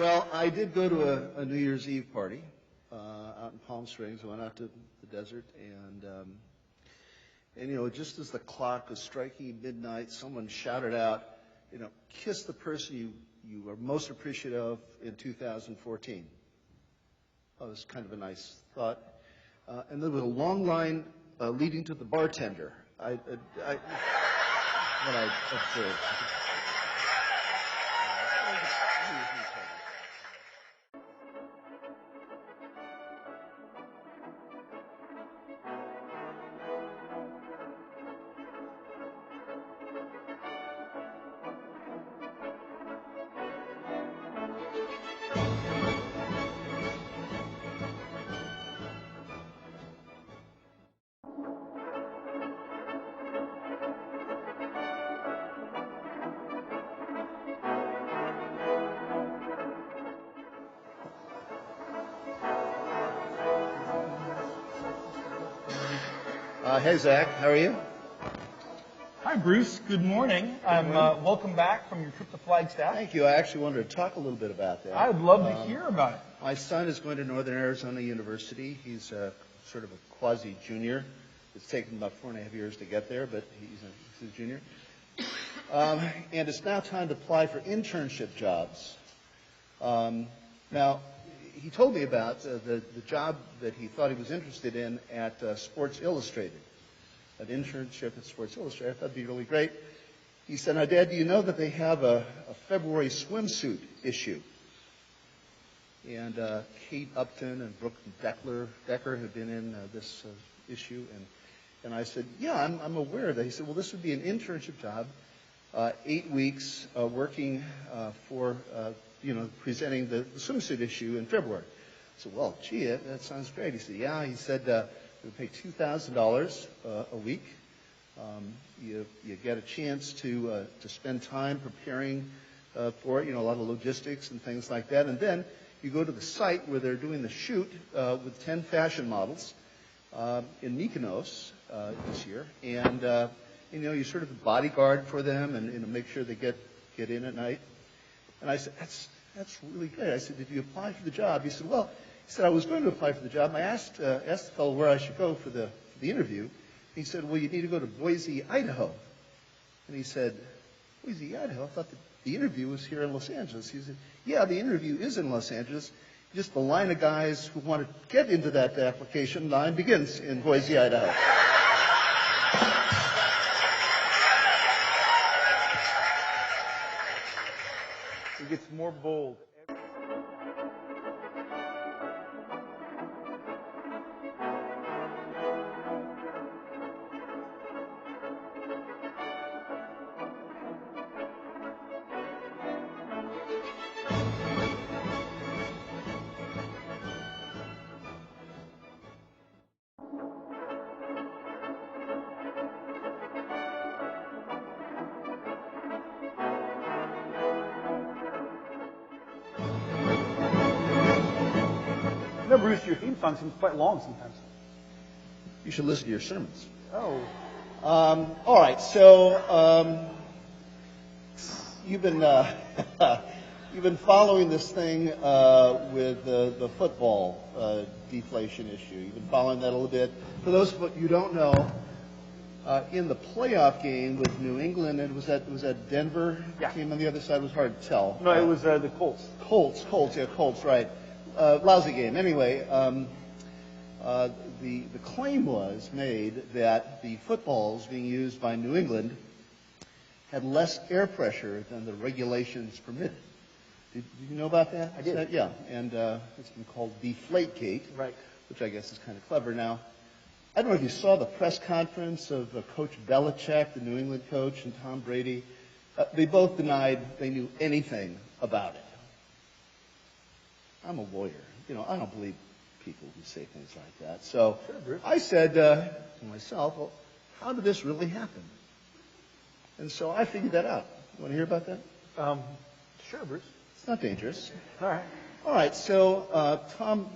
Well, I did go to a New Year's Eve party out in Palm Springs. I went out to the desert, and you know, just as the clock was striking midnight, someone shouted out, you know, kiss the person you are most appreciative of in 2014. That was kind of a nice thought. And there was a long line leading to the bartender. What I observed. Hey, Zach, how are you? Hi, Bruce. Good morning. Welcome back from your trip to Flagstaff. Thank you. I actually wanted to talk a little bit about that. I would love to hear about it. My son is going to Northern Arizona University. He's sort of a quasi-junior. It's taken about 4.5 years to get there, but he's a junior. And it's now time to apply for internship jobs. Now, he told me about the job that he thought he was interested in at Sports Illustrated, an internship at Sports Illustrated. I thought that'd be really great. He said, "Now, Dad, do you know that they have a February swimsuit issue?" And Kate Upton and Brooke Decker have been in this issue. And I said, "Yeah, I'm aware of that." He said, "Well, this would be an internship job, 8 weeks working for presenting the swimsuit issue in February." I said, "Well, gee, that sounds great." He said, "Yeah." He said, "They pay $2,000 a week. You get a chance to spend time preparing for it, a lot of logistics and things like that. And then you go to the site where they're doing the shoot with 10 fashion models in Mykonos this year. And, you're sort of the bodyguard for them and make sure they get in at night." And I said, That's really great. I said, "Did you apply for the job?" He said, "Well," he said, "I was going to apply for the job. And I asked the fellow where I should go for the interview. He said, 'Well, you need to go to Boise, Idaho.'" And he said, "Boise, Idaho? I thought the interview was here in Los Angeles." He said, "Yeah, the interview is in Los Angeles. Just the line of guys who want to get into that application line begins in Boise, Idaho." It gets more bold. No, Bruce, your theme song seems quite long sometimes. You should listen to your sermons. Oh. All right, so you've been following this thing with the football deflation issue. You've been following that a little bit. For those of you who don't know, in the playoff game with New England, and was that Denver? Yeah. Team on the other side? It was hard to tell. No, it was the Colts. Colts, right. Lousy game. Anyway, the claim was made that the footballs being used by New England had less air pressure than the regulations permitted. Did you know about that? I did. Yeah, and it's been called Deflategate, Right. which I guess is kind of clever. Now, I don't know if you saw the press conference of Coach Belichick, the New England coach, and Tom Brady. They both denied they knew anything about it. I'm a lawyer. I don't believe people who say things like that. So Sure, I said to myself, well, how did this really happen? And so I figured that out. You want to hear about that? Sure, Bruce. It's not dangerous. All right. All right. So Tom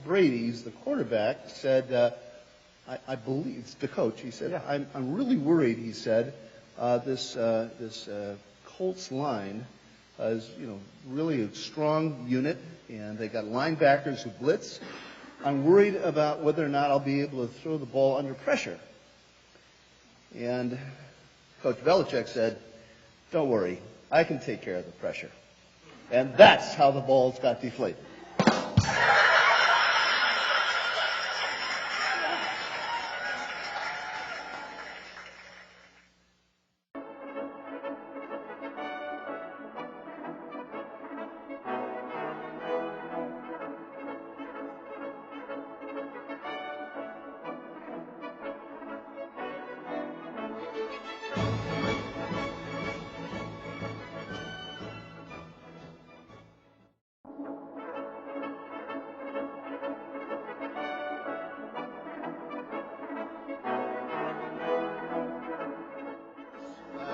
Brady's the quarterback said, I believe it's the coach. He said, Yeah. I'm really worried. He said, this Colts line is, really a strong unit, and they got linebackers who blitz. I'm worried about whether or not I'll be able to throw the ball under pressure. And Coach Belichick said, don't worry, I can take care of the pressure. And that's how the balls got deflated.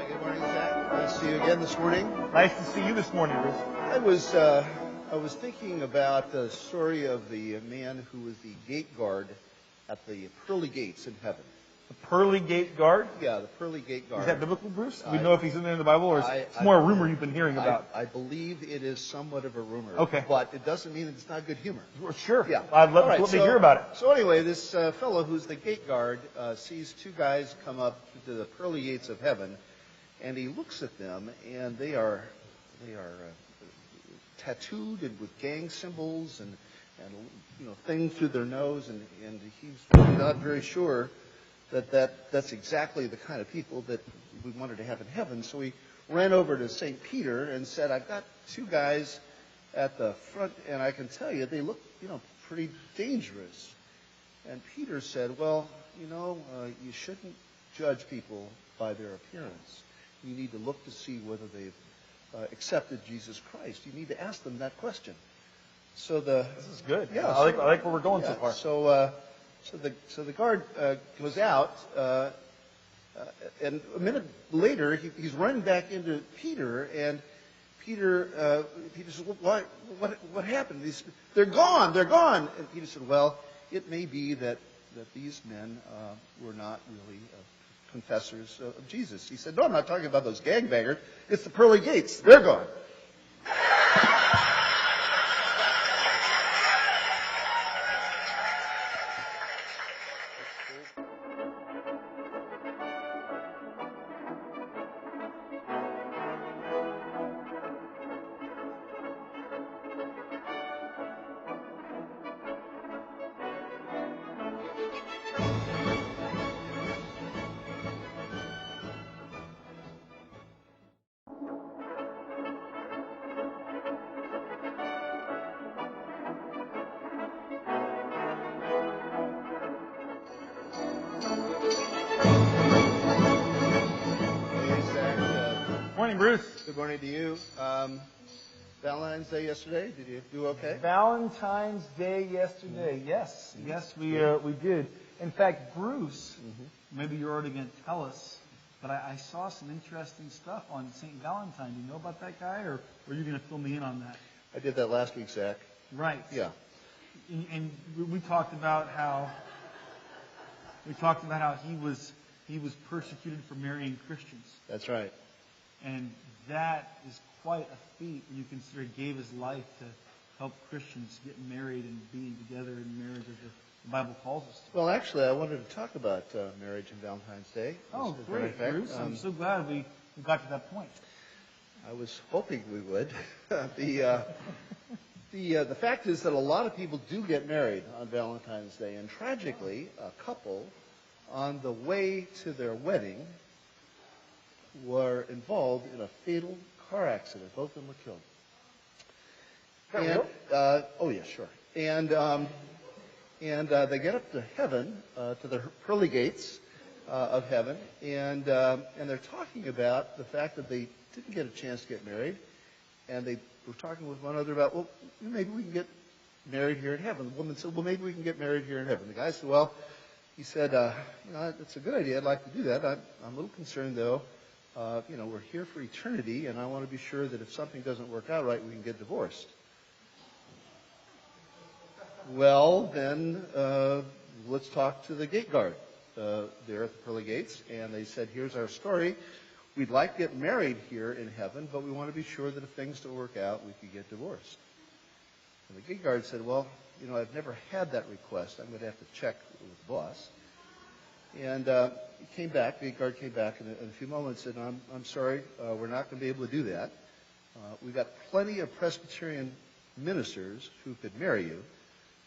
Good morning, Zach. Nice to see you again this morning. Nice to see you this morning, Bruce. I was thinking about the story of the man who was the gate guard at the pearly gates in heaven. The pearly gate guard? Yeah, the pearly gate guard. Is that biblical, Bruce? Do we know if he's in there in the Bible, or it's more a rumor you've been hearing about? I believe it is somewhat of a rumor. Okay. But it doesn't mean that it's not good humor. Sure. Yeah. I'd love All right, to hear about it. So anyway, this fellow who's the gate guard sees two guys come up to the pearly gates of heaven, and he looks at them, and they are tattooed and with gang symbols and things through their nose, and he's not very sure that's exactly the kind of people that we wanted to have in heaven. So he ran over to St. Peter and said, I've got two guys at the front, and I can tell you they look pretty dangerous. And Peter said, well, you shouldn't judge people by their appearance. You need to look to see whether they've accepted Jesus Christ. You need to ask them that question. So this is good. Yeah, I like where we're going so far. So the guard goes out, and a minute later he's running back into Peter, and Peter says, well, what happened? He said, they're gone. And Peter said, well, it may be that these men were not really confessors of Jesus. He said, no, I'm not talking about those gangbangers. It's the pearly gates. They're gone. Morning, Bruce. Good morning to you. Valentine's Day yesterday. Did you do okay? Valentine's Day yesterday. Yes, we did. In fact, Bruce, maybe you're already going to tell us, but I saw some interesting stuff on St. Valentine. Do you know about that guy, or were you going to fill me in on that? I did that last week, Zach. Right. Yeah. And we talked about how he was persecuted for marrying Christians. That's right. And that is quite a feat when you consider he gave his life to help Christians get married and being together in marriage as the Bible calls us to. Well, actually, I wanted to talk about marriage and Valentine's Day. Oh, great, Bruce. I'm so glad we got to that point. I was hoping we would. The fact is that a lot of people do get married on Valentine's Day, and tragically, a couple on the way to their wedding were involved in a fatal car accident. Both of them were killed. Is that real? Oh, yeah, sure. And they get up to heaven, to the pearly gates of heaven, and they're talking about the fact that they didn't get a chance to get married, and they were talking with one another about, well, maybe we can get married here in heaven. The woman said, well, maybe we can get married here in heaven. The guy said, well, he said, that's a good idea. I'd like to do that. I'm a little concerned, though. We're here for eternity, and I want to be sure that if something doesn't work out right, we can get divorced. Well, then let's talk to the gate guard there at the pearly gates. And they said, here's our story. we'd like to get married here in heaven, but we want to be sure that if things don't work out, we could get divorced. And the gig guard said, well, I've never had that request. I'm going to have to check with the boss. And he came back, the gig guard came back in a few moments and said, I'm sorry, we're not going to be able to do that. We've got plenty of Presbyterian ministers who could marry you,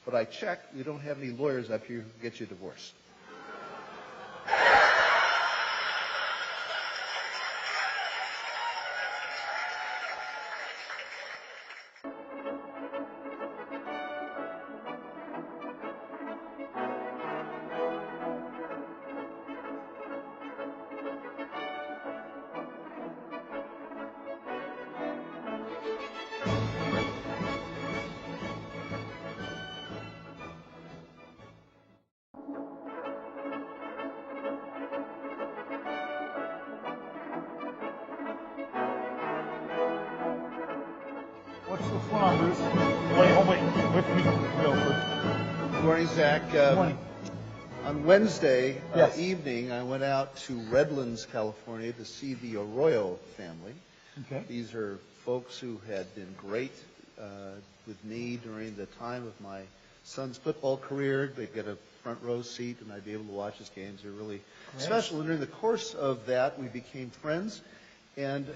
but I checked, we don't have any lawyers up here who can get you divorced. What's going on, Bruce? Wait. With me. Go first. Good morning, Zach. Good morning. On Wednesday Yes. evening, I went out to Redlands, California to see the Arroyo family. Okay. These are folks who had been great with me during the time of my son's football career. They'd get a front row seat, and I'd be able to watch his games. They're really special. And during the course of that, we became friends. And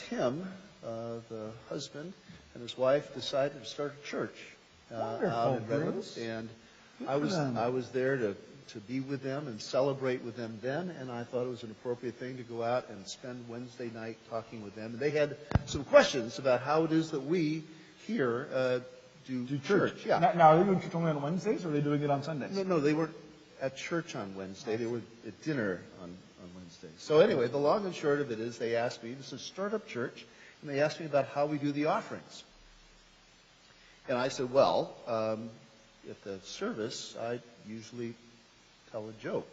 Tim, the husband, and his wife decided to start a church out in Redlands. And I was there to be with them and celebrate with them then, and I thought it was an appropriate thing to go out and spend Wednesday night talking with them. And they had some questions about how it is that we here do church. Yeah. Now, are they doing church only on Wednesdays, or are they doing it on Sundays? No, they weren't at church on Wednesday. They were at dinner on Wednesday. So anyway, the long and short of it is they asked me, this is a startup church, and they asked me about how we do the offerings. And I said, well, at the service, I usually tell a joke.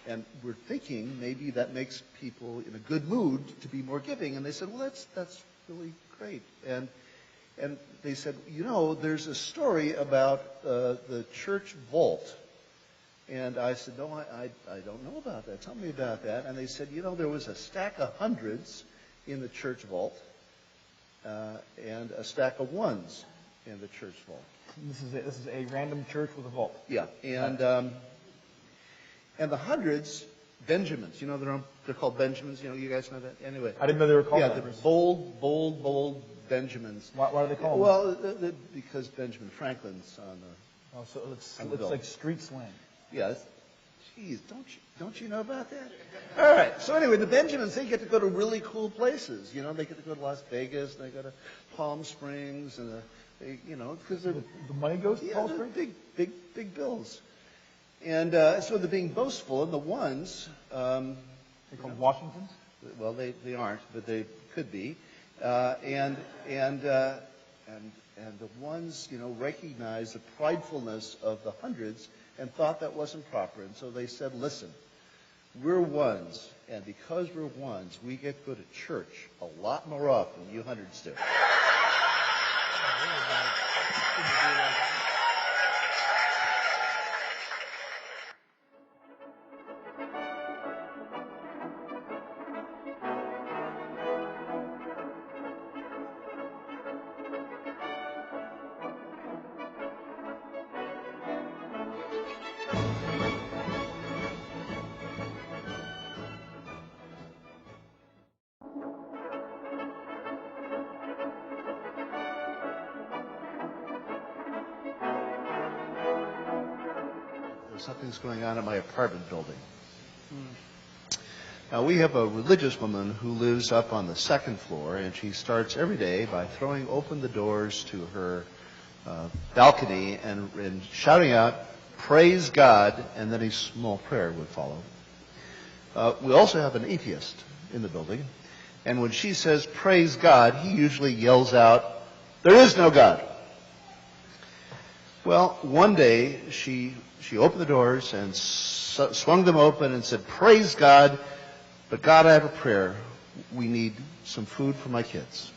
And we're thinking maybe that makes people in a good mood to be more giving. And they said, well, that's really great. And they said, there's a story about the church vault. And I said, no, I don't know about that. Tell me about that. And they said, there was a stack of hundreds in the church vault and a stack of ones in the church vault. This is a random church with a vault. Yeah, and the hundreds, Benjamins. They're called Benjamins. You guys know that. Anyway, I didn't know they were called that. Yeah, the bold Benjamins. Why are they called? Well, because Benjamin Franklin's on the. Oh, so it's like street slang. Yeah. Geez, don't you know about that? All right. So anyway, the Benjamins, they get to go to really cool places. They get to go to Las Vegas, and they go to Palm Springs, and because they're the money goes to Palm Springs. Big bills. And so they're being boastful, and the ones they're called Washingtons. Well, they aren't, but they could be. And the ones recognize the pridefulness of the hundreds and thought that wasn't proper, and so they said, listen, we're ones, and because we're ones, we get to go to church a lot more often than you hundreds do. Something's going on in my apartment building. Now, we have a religious woman who lives up on the second floor, and she starts every day by throwing open the doors to her balcony and shouting out, "Praise God," and then a small prayer would follow. We also have an atheist in the building, and when she says, "Praise God," he usually yells out, "There is no God." Well, one day she opened the doors and swung them open and said, "Praise God, but God, I have a prayer. We need some food for my kids."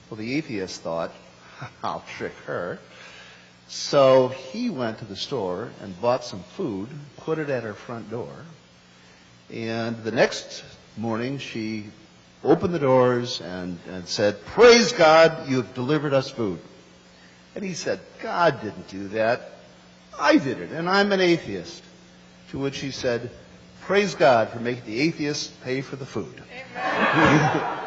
Well, the atheist thought, I'll trick her. So he went to the store and bought some food, put it at her front door, and the next morning, she opened the doors and said, "Praise God, you have delivered us food." And he said, "God didn't do that. I did it, and I'm an atheist." To which he said, "Praise God for making the atheists pay for the food." Amen.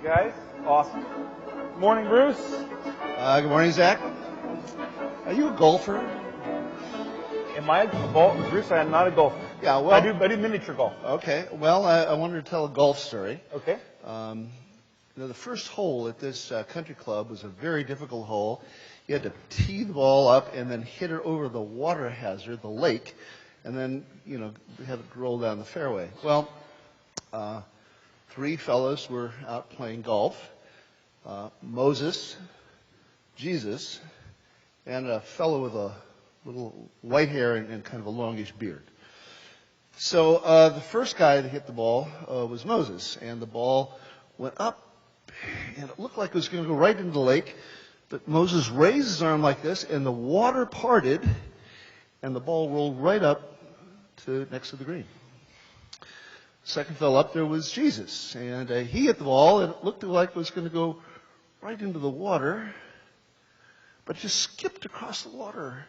Guys, awesome. Good morning, Bruce. Good morning, Zach. Are you a golfer? Am I a golfer? Bruce, I am not a golfer. Yeah, well, I do miniature golf. Okay. Well, I wanted to tell a golf story. Okay. The first hole at this country club was a very difficult hole. You had to tee the ball up and then hit it over the water hazard, the lake, and then, have it roll down the fairway. Well, 3 fellows were out playing golf. Moses, Jesus, and a fellow with a little white hair and kind of a longish beard. So the first guy that hit the ball was Moses, and the ball went up, and it looked like it was going to go right into the lake, but Moses raised his arm like this, and the water parted, and the ball rolled right up to next to the green. Second fellow up there was Jesus, and he hit the ball, and it looked like it was going to go right into the water, but just skipped across the water.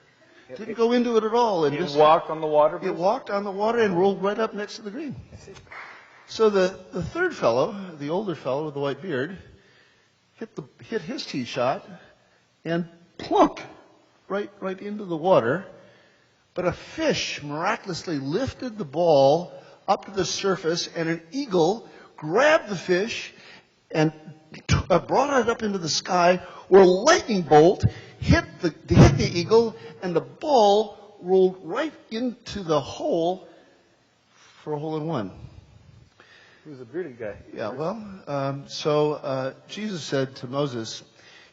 Didn't go into it at all. And It walked on the water? It walked on the water and rolled right up next to the green. So the third fellow, the older fellow with the white beard, hit his tee shot and plunk right into the water. But a fish miraculously lifted the ball up to the surface, and an eagle grabbed the fish and brought it up into the sky, where a lightning bolt hit the eagle, and the ball rolled right into the hole for a hole-in-one. He was a bearded guy. Yeah, well, so Jesus said to Moses,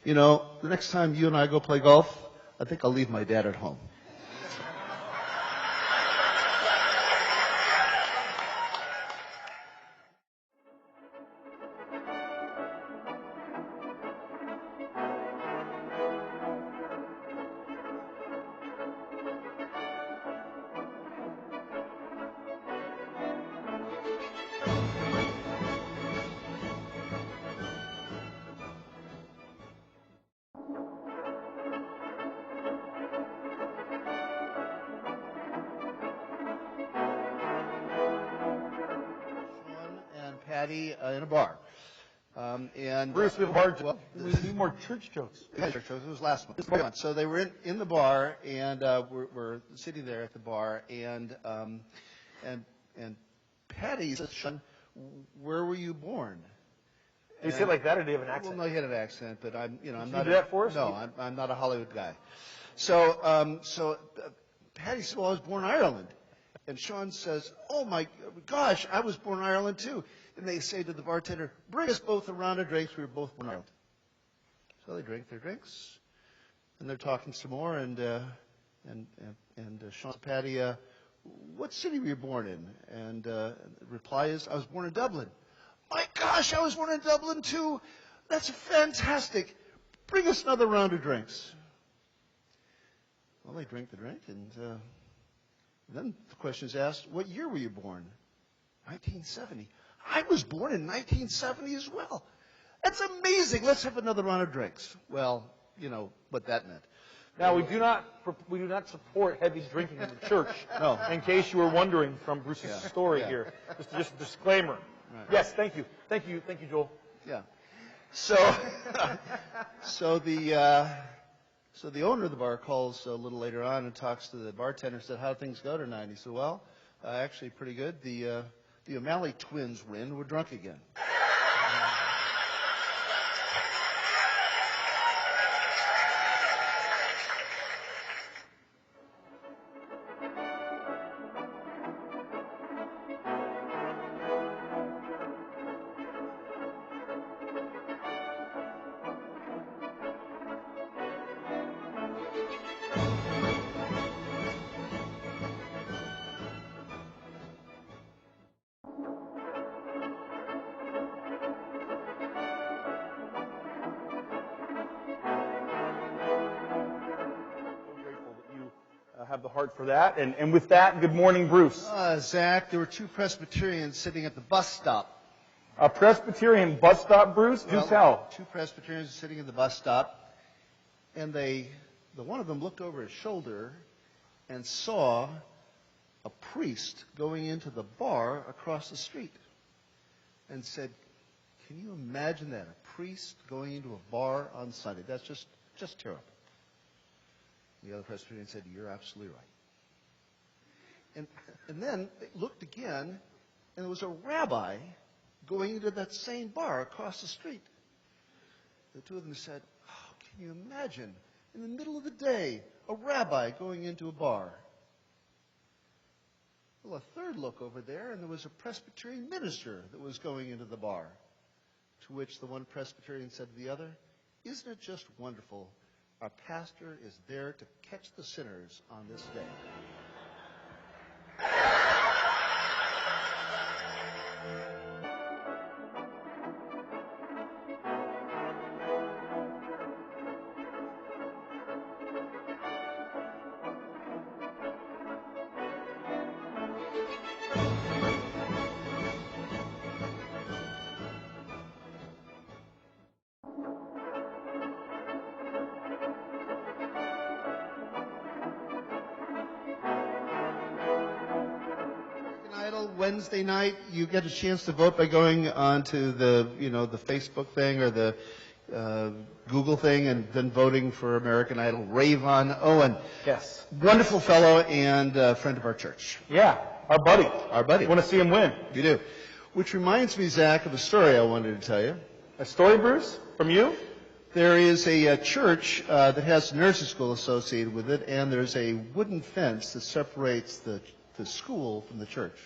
the next time you and I go play golf, I think I'll leave my dad at home. Patty in a bar. And Bruce, we have hard. We need more church jokes. Yeah, church jokes. It was last month. So they were in the bar, and we're sitting there at the bar, and Patty said, "Sean, where were you born?" Did he say it like that, or did he have an accent? Well, no, he had an accent, but I'm Can not. you do that for us? No, I'm not a Hollywood guy. So Patty said, "Well, I was born in Ireland." And Sean says, "Oh my gosh, I was born in Ireland too." And they say to the bartender, "Bring us both a round of drinks. We were both born in Ireland." So they drink their drinks, and they're talking some more. And Sean said, "Patty, what city were you born in?" And the reply is, "I was born in Dublin." "My gosh, I was born in Dublin too. That's fantastic. Bring us another round of drinks." Well, they drink the drink, and then the question is asked, "What year were you born?" 1970. "I was born in 1970 as well." "That's amazing. Let's have another round of drinks." Well, you know what that meant. Now, we do not support heavy drinking in the church. No. In case you were wondering from Bruce's story here. Just a disclaimer. Right. Yes, thank you. Thank you, Joel. Yeah. So the owner of the bar calls a little later on and talks to the bartender and said, "How things go tonight?" And he said, "Well, actually pretty good. The O'Malley twins win. We're drunk again." the heart for that. And with that, good morning, Bruce. Zach, there were two Presbyterians sitting at the bus stop. A Presbyterian bus stop, Bruce? Do tell. Two Presbyterians sitting at the bus stop, and the one of them looked over his shoulder and saw a priest going into the bar across the street and said, "Can you imagine that? A priest going into a bar on Sunday? That's just terrible." The other Presbyterian said, "You're absolutely right." And then they looked again, and there was a rabbi going into that same bar across the street. The two of them said, "Oh, can you imagine, in the middle of the day, a rabbi going into a bar?" Well, a third look over there, and there was a Presbyterian minister that was going into the bar. To which the one Presbyterian said to the other, "Isn't it just wonderful? Our pastor is there to catch the sinners on this day." Wednesday night, you get a chance to vote by going onto the Facebook thing or the Google thing and then voting for American Idol. Rayvon Owen. Yes. Wonderful fellow and friend of our church. Yeah, our buddy. Our buddy. You want to see him win? You do. Which reminds me, Zach, of a story I wanted to tell you. A story, Bruce? From you? There is a church that has a nursing school associated with it, and there's a wooden fence that separates the school from the church.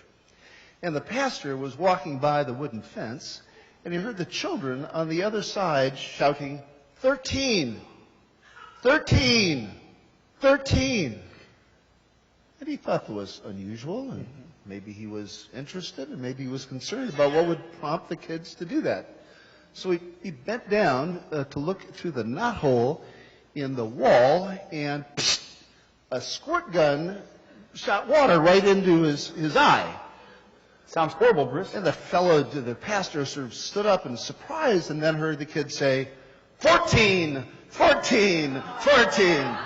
And the pastor was walking by the wooden fence, and he heard the children on the other side shouting, 13, 13, 13. And he thought that was unusual, and maybe he was interested, and maybe he was concerned about what would prompt the kids to do that. So he bent down to look through the knothole in the wall, and a squirt gun shot water right into his eye. Sounds horrible, Bruce. And the pastor sort of stood up in surprise and then heard the kids say, 14, 14, 14.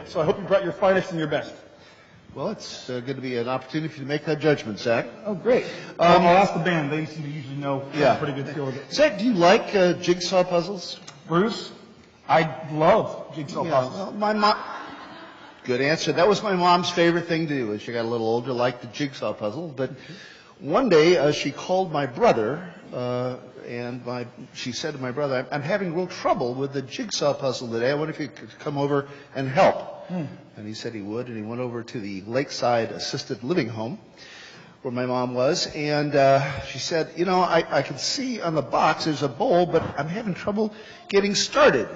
So I hope you brought your finest and your best. Well, it's going to be an opportunity for you to make that judgment, Zach. Oh, great. I'll ask the band. They seem to usually know a pretty good feel of it. Zach, do you like jigsaw puzzles? Bruce, I love jigsaw puzzles. Well, my mom. Good answer. That was my mom's favorite thing to do as she got a little older, liked the jigsaw puzzle. But one day she called my brother, and she said to my brother, "I'm having real trouble with the jigsaw puzzle today. I wonder if you could come over and help." And he said he would, and he went over to the Lakeside Assisted Living Home where my mom was, and she said, I can see on the box there's a bowl, but I'm having trouble getting started.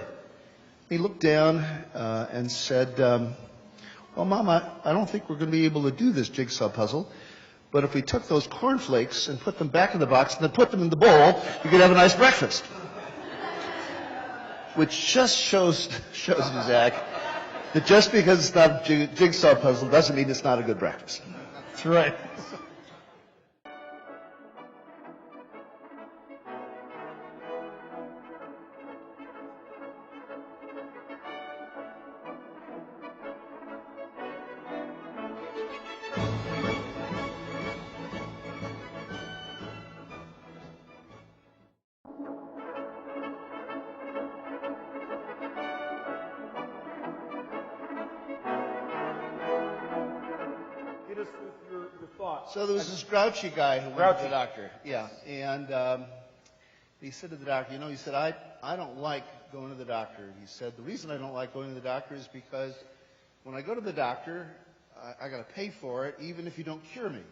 He looked down and said, "Well, Mom, I don't think we're going to be able to do this jigsaw puzzle, but if we took those cornflakes and put them back in the box and then put them in the bowl, you could have a nice breakfast." Which just shows you, Zach, that just because it's not a jigsaw puzzle doesn't mean it's not a good breakfast. That's right. So there was this grouchy guy who went to the doctor. Yeah. And he said to the doctor, he said, I don't like going to the doctor. He said, the reason I don't like going to the doctor is because when I go to the doctor, I got to pay for it, even if you don't cure me.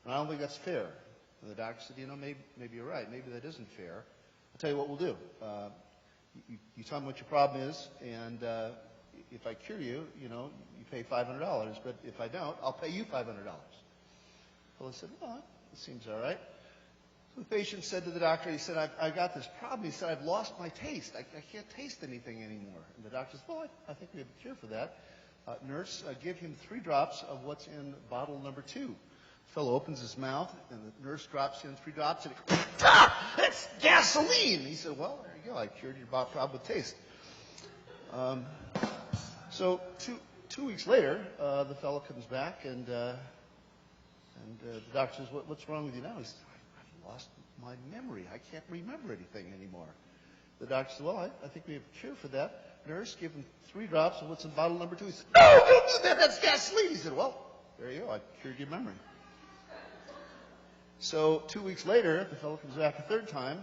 And I don't think that's fair. And the doctor said, maybe you're right. Maybe that isn't fair. I'll tell you what we'll do. You tell me what your problem is, and if I cure you, you pay $500. But if I don't, I'll pay you $500. Well, I said, well, that seems all right. So the patient said to the doctor, he said, I've got this problem. He said, I've lost my taste. I can't taste anything anymore. And the doctor said, well, I think we have a cure for that. Nurse, give him 3 drops of what's in bottle number 2. The fellow opens his mouth, and the nurse drops in 3 drops, and he, that's gasoline! He said, well, there you go. I cured your problem with taste. So 2 weeks later, the fellow comes back, and the doctor says, what's wrong with you now? He says, I've lost my memory. I can't remember anything anymore. The doctor said, well, I think we have a cure for that. Nurse, give him 3 drops of what's in bottle number 2. He said, no, don't do that. That's gasoline. He said, well, there you go. I cured your memory. So 2 weeks later, the fellow comes back a 3rd time,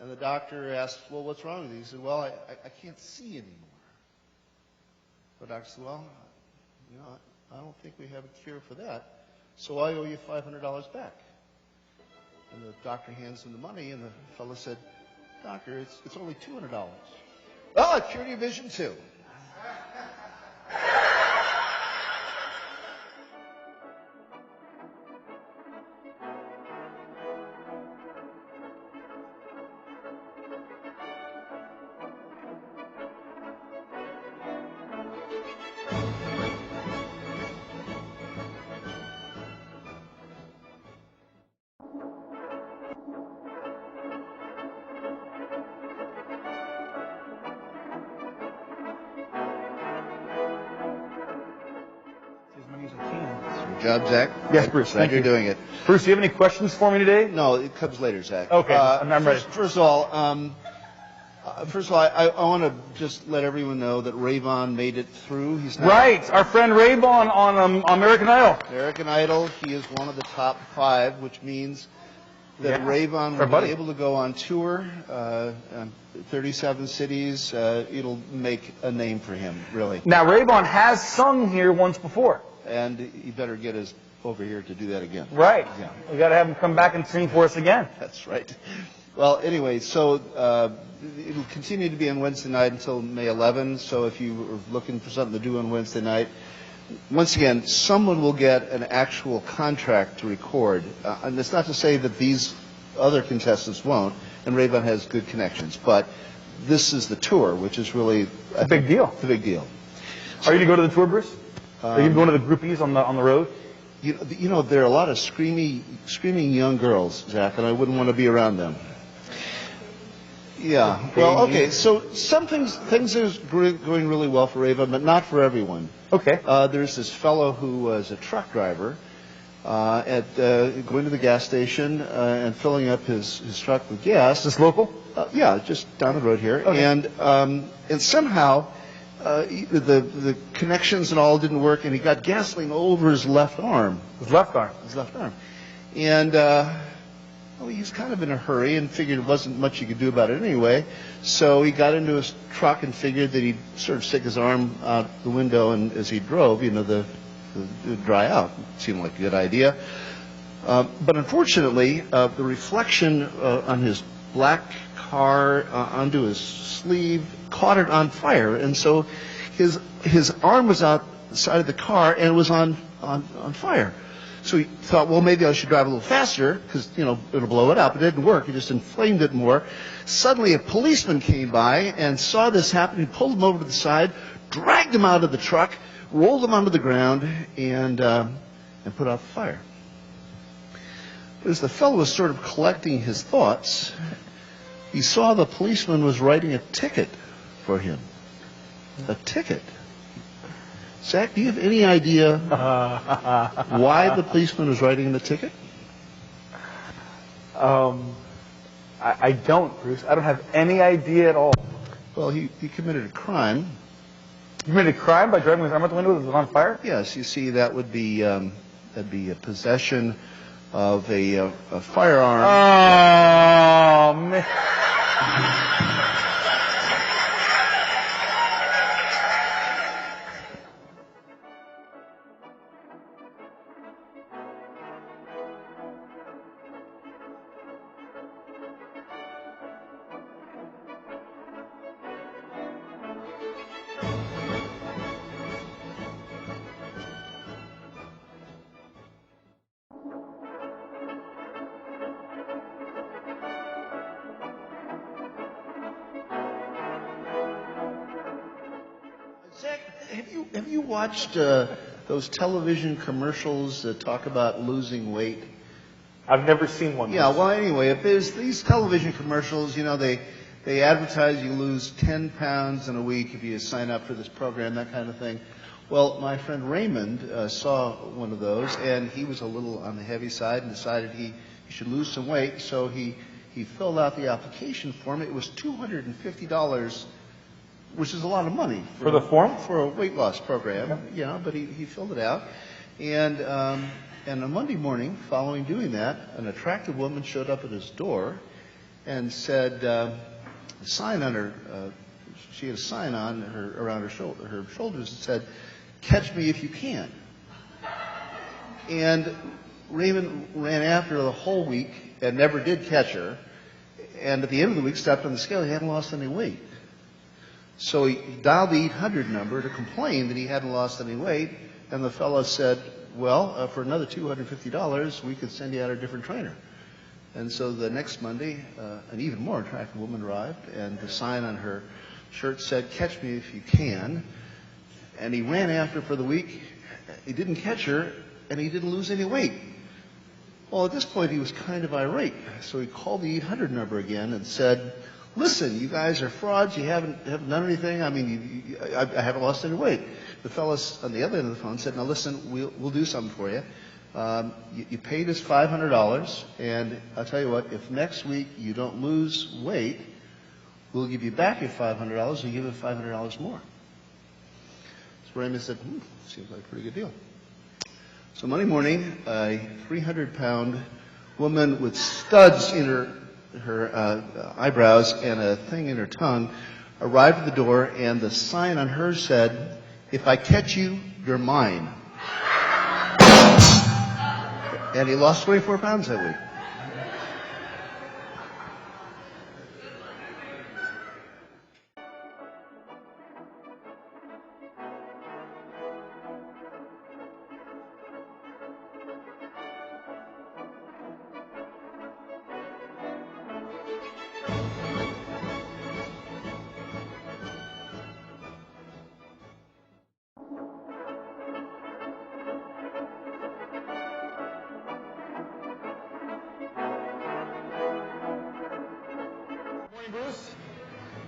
and the doctor asks, well, what's wrong with you? He said, well, I can't see anymore. The doctor said, well, I don't think we have a cure for that, so I owe you $500 back. And the doctor hands him the money, and the fellow said, doctor, it's only $200. Well, I cured your vision too. As many as I can. Good job, Zach. Yes, Bruce. Glad you're doing it. Bruce, do you have any questions for me today? No, it comes later, Zach. Okay, I'm ready. First of all, I want to just let everyone know that Rayvon made it through. He's not Right, our friend Raybon on American Idol. American Idol. He is one of the top 5, which means that Yeah, Rayvon our will buddy. be able to go on tour, 37 cities. It'll make a name for him, really. Now, Raybon has sung here once before. And he better get us over here to do that again. Right. Yeah. We got to have him come back and sing for us again. That's right. Well, anyway, so it'll continue to be on Wednesday night until May 11. So if you are looking for something to do on Wednesday night, once again, someone will get an actual contract to record. And it's not to say that these other contestants won't, and Rayvon has good connections. But this is the tour, which is really A big deal. It's a big deal. Are you going to go to the tour, Bruce? Are you going to the groupies on the road? You know, there are a lot of screaming young girls, Zach, and I wouldn't want to be around them. Yeah. Well, okay. So some things are going really well for Rayvon, but not for everyone. Okay. There's this fellow who was a truck driver going to the gas station and filling up his truck with gas. Is this local? Yeah, just down the road here. Okay. And somehow the connections and all didn't work, and he got gasoline all over his left arm. His left arm. His left arm. And well, he was kind of in a hurry and figured there wasn't much he could do about it anyway. So he got into his truck and figured that he'd sort of stick his arm out the window, and as he drove, the dry out. Seemed like a good idea. But unfortunately, the reflection on his black car onto his sleeve caught it on fire, and so his arm was outside of the car and it was on fire. So he thought, well, maybe I should drive a little faster because it'll blow it up. It didn't work. It just inflamed it more. Suddenly, a policeman came by and saw this happen. He pulled him over to the side, dragged him out of the truck, rolled him onto the ground, and put out the fire. As the fellow was sort of collecting his thoughts, he saw the policeman was writing a ticket for him. A ticket. Zach, do you have any idea why the policeman was writing the ticket? I don't, Bruce. I don't have any idea at all. Well, he committed a crime. You committed a crime by driving his arm out the window that was on fire? Yes, you see, that'd be a possession of a firearm. Oh, man. have you watched those television commercials that talk about losing weight? I've never seen one. Yeah, well, anyway, if there's these television commercials, you know, they advertise you lose 10 pounds in a week if you sign up for this program, that kind of thing. Well, my friend Raymond saw one of those, and he was a little on the heavy side and decided he should lose some weight, so he filled out the application form. It was $250, which is a lot of money. For the form? For a weight loss program, you know, but he filled it out. And on Monday morning, following doing that, an attractive woman showed up at his door and said, a sign on her, she had a sign on her around her shoulders that said, "Catch me if you can." And Raymond ran after her the whole week and never did catch her. And at the end of the week, stepped on the scale. He hadn't lost any weight. So he dialed the 800 number to complain that he hadn't lost any weight. And the fellow said, "Well, for another $250, we could send you out a different trainer." And so the next Monday, an even more attractive woman arrived, and the sign on her shirt said, "Catch me if you can." And he ran after her for the week. He didn't catch her, and he didn't lose any weight. Well, at this point, he was kind of irate. So he called the 800 number again and said, "Listen, you guys are frauds. You haven't done anything. I mean, I haven't lost any weight." The fellow on the other end of the phone said, "Now listen, we'll do something for you. You paid us $500, and I'll tell you what, if next week you don't lose weight, we'll give you back your $500 and give you $500 more." So Raymond said, "Seems like a pretty good deal." So Monday morning, a 300-pound woman with studs in her eyebrows and a thing in her tongue arrived at the door, and the sign on hers said, "If I catch you, you're mine." And he lost 24 pounds that week. Bruce.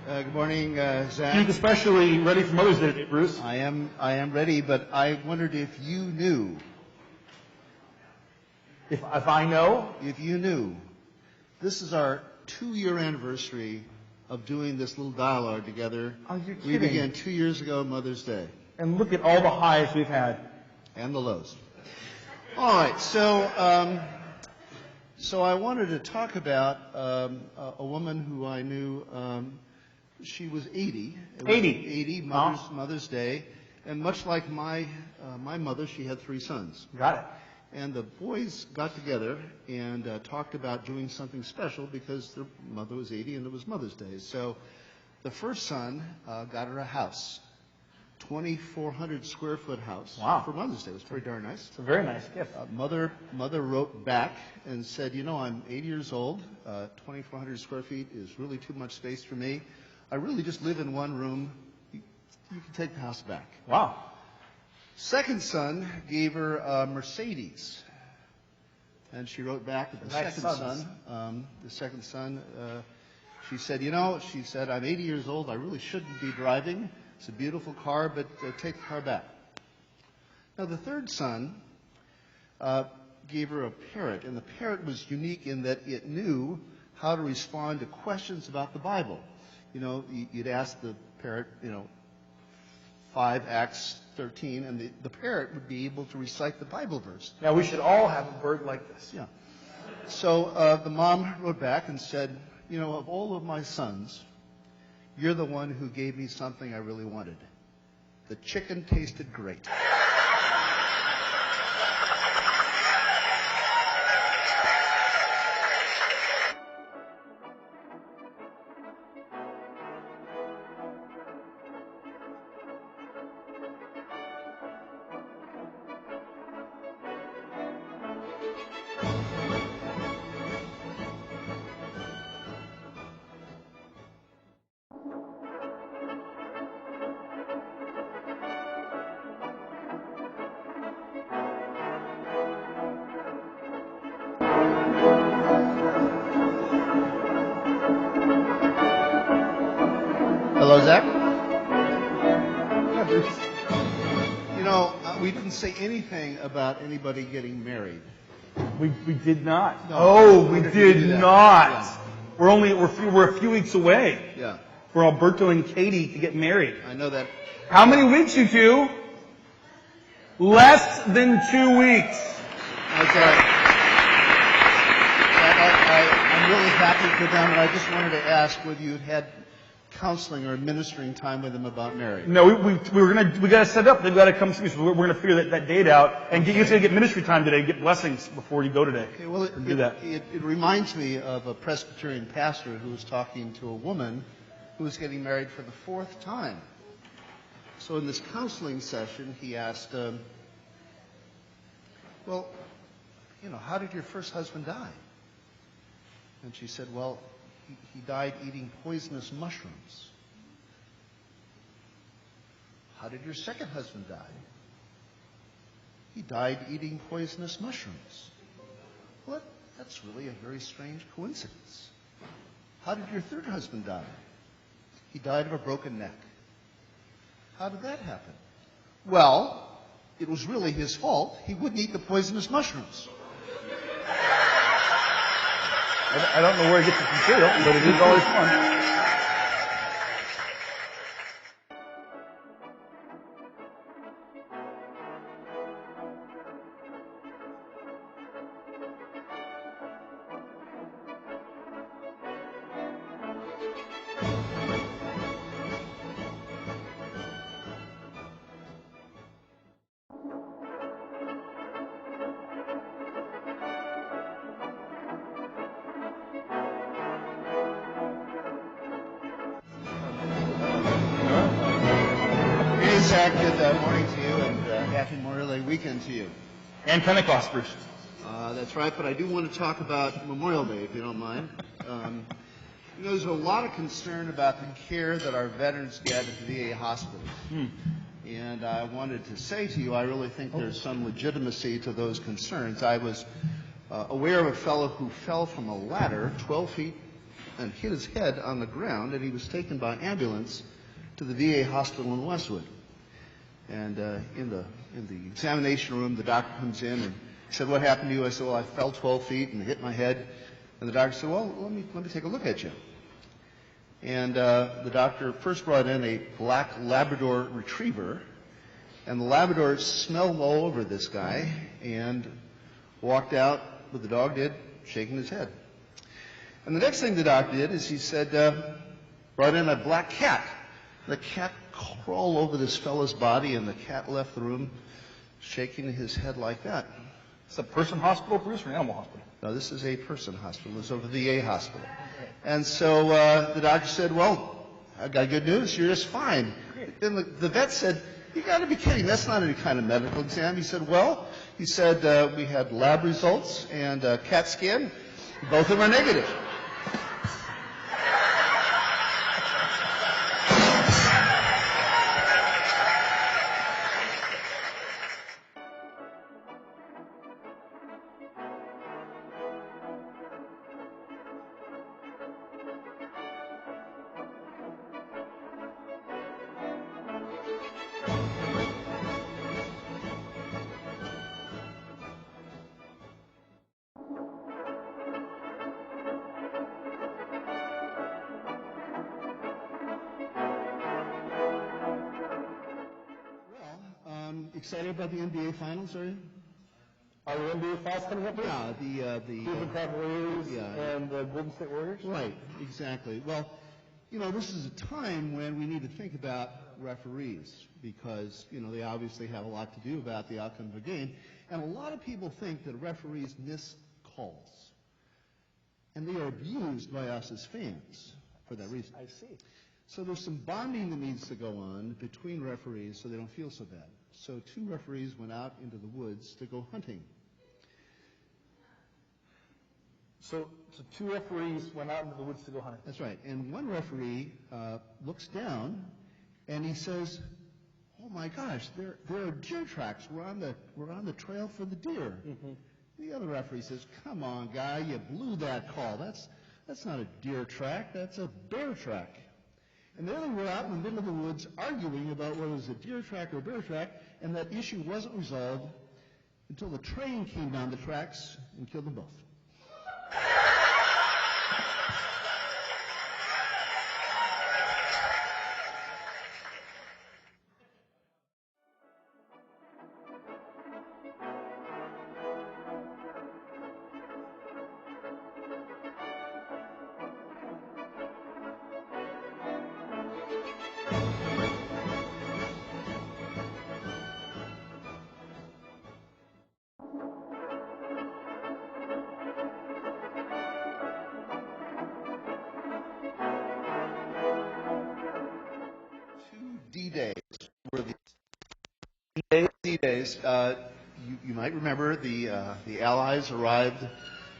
Good morning, Zach. You're especially ready for Mother's Day, Bruce. I am ready, but I wondered if you knew. If I know, If you knew, this is our 2-year anniversary of doing this little dialogue together. Oh, you're We kidding. began 2 years ago, Mother's Day, and look at all the highs we've had. and the lows. All right, so I wanted to talk about a woman who I knew. She was 80. It was 80, Mother's Day, and much like my mother, she had 3 sons. Got it. And the boys got together and talked about doing something special because their mother was 80 and it was Mother's Day. So the first son got her a house, 2,400 square foot house. Wow. For Mother's Day. It was pretty darn nice. It's a very nice gift. Mother wrote back and said, "You know, I'm 80 years old. 2,400 square feet is really too much space for me. I really just live in one room. You can take the house back." Wow. Second son gave her a Mercedes. And she wrote back that Nice sons. the second son, she said, "I'm 80 years old. I really shouldn't be driving. It's a beautiful car, but take the car back." Now, the third son gave her a parrot, and the parrot was unique in that it knew how to respond to questions about the Bible. You know, you'd ask the parrot, 5 Acts 13, and the parrot would be able to recite the Bible verse. Now we should all have a bird like this. Yeah. So the mom wrote back and said, "Of all of my sons, you're the one who gave me something I really wanted. The chicken tasted great." Zach? You know, we didn't say anything about anybody getting married. We did not. No. Oh, we Wonder if you did knew that. not. Yeah. We're a few weeks away Yeah, for Alberto and Katie to get married. I know that. How many weeks, you two? Less than 2 weeks. I'm really happy for them, and I just wanted to ask whether you had counseling or administering time with them about marriage. No, we got to set up. They've got to come see me. So we're going to figure that date out and get ministry time today. Get blessings before you go today. Okay, well, do that. It reminds me of a Presbyterian pastor who was talking to a woman who was getting married for the 4th time. So in this counseling session, he asked, well, you know, how did your first husband die? And she said, well, he died eating poisonous mushrooms. How did your second husband die? He died eating poisonous mushrooms. Well, that's really a very strange coincidence. How did your third husband die? He died of a broken neck. How did that happen? Well, it was really his fault. He wouldn't eat the poisonous mushrooms. I don't know where he gets this material, but it is always fun. Hey, Zach, good morning to you, and happy Memorial Day weekend to you. And Pentecost, Bruce. That's right, but I do want to talk about Memorial Day, if you don't mind. You know, there's a lot of concern about the care that our veterans get at the VA hospitals. And I wanted to say to you, I really think there's some legitimacy to those concerns. I was aware of a fellow who fell from a ladder 12 feet and hit his head on the ground, and he was taken by ambulance to the VA hospital in Westwood. And in the examination room, the doctor comes in and said, "What happened to you?" I said, "Well, I fell 12 feet and hit my head." And the doctor said, "Well, let me take a look at you." And the doctor first brought in a black Labrador retriever, and the Labrador smelled all over this guy and walked out, what the dog did, shaking his head. And the next thing the doctor did is he said, brought in a black cat. The cat crawled over this fellow's body, and the cat left the room shaking his head like that. It's a person hospital, Bruce, or an animal hospital? No, this is a person hospital. It's over the VA hospital. And so the doctor said, "Well, I got good news. You're just fine." Then the vet said, "You got to be kidding. That's not any kind of medical exam." He said, "Well," he said, "we had lab results and CAT scan. Both of them are negative." Excited about the NBA Finals, are you? Are the NBA Finals coming up? Yeah, the Cleveland Cavaliers yeah. and the Golden State Warriors? Right, exactly. Well, you know, this is a time when we need to think about referees because, you know, they obviously have a lot to do about the outcome of a game. And a lot of people think that referees miss calls. And they are abused by us as fans for that reason. I see. So there's some bonding that needs to go on between referees so they don't feel so bad. So 2 referees went out into the woods to go hunting. So 2 referees went out into the woods to go hunting. That's right. And one referee looks down and he says, "Oh my gosh, there are deer tracks. We're on the trail for the deer." Mm-hmm. The other referee says, "Come on, guy, you blew that call. That's not a deer track. That's a bear track." And there they were out in the middle of the woods arguing about whether it was a deer track or a bear track, and that issue wasn't resolved until the train came down the tracks and killed them both. D-Days were the D-Days. You might remember the Allies arrived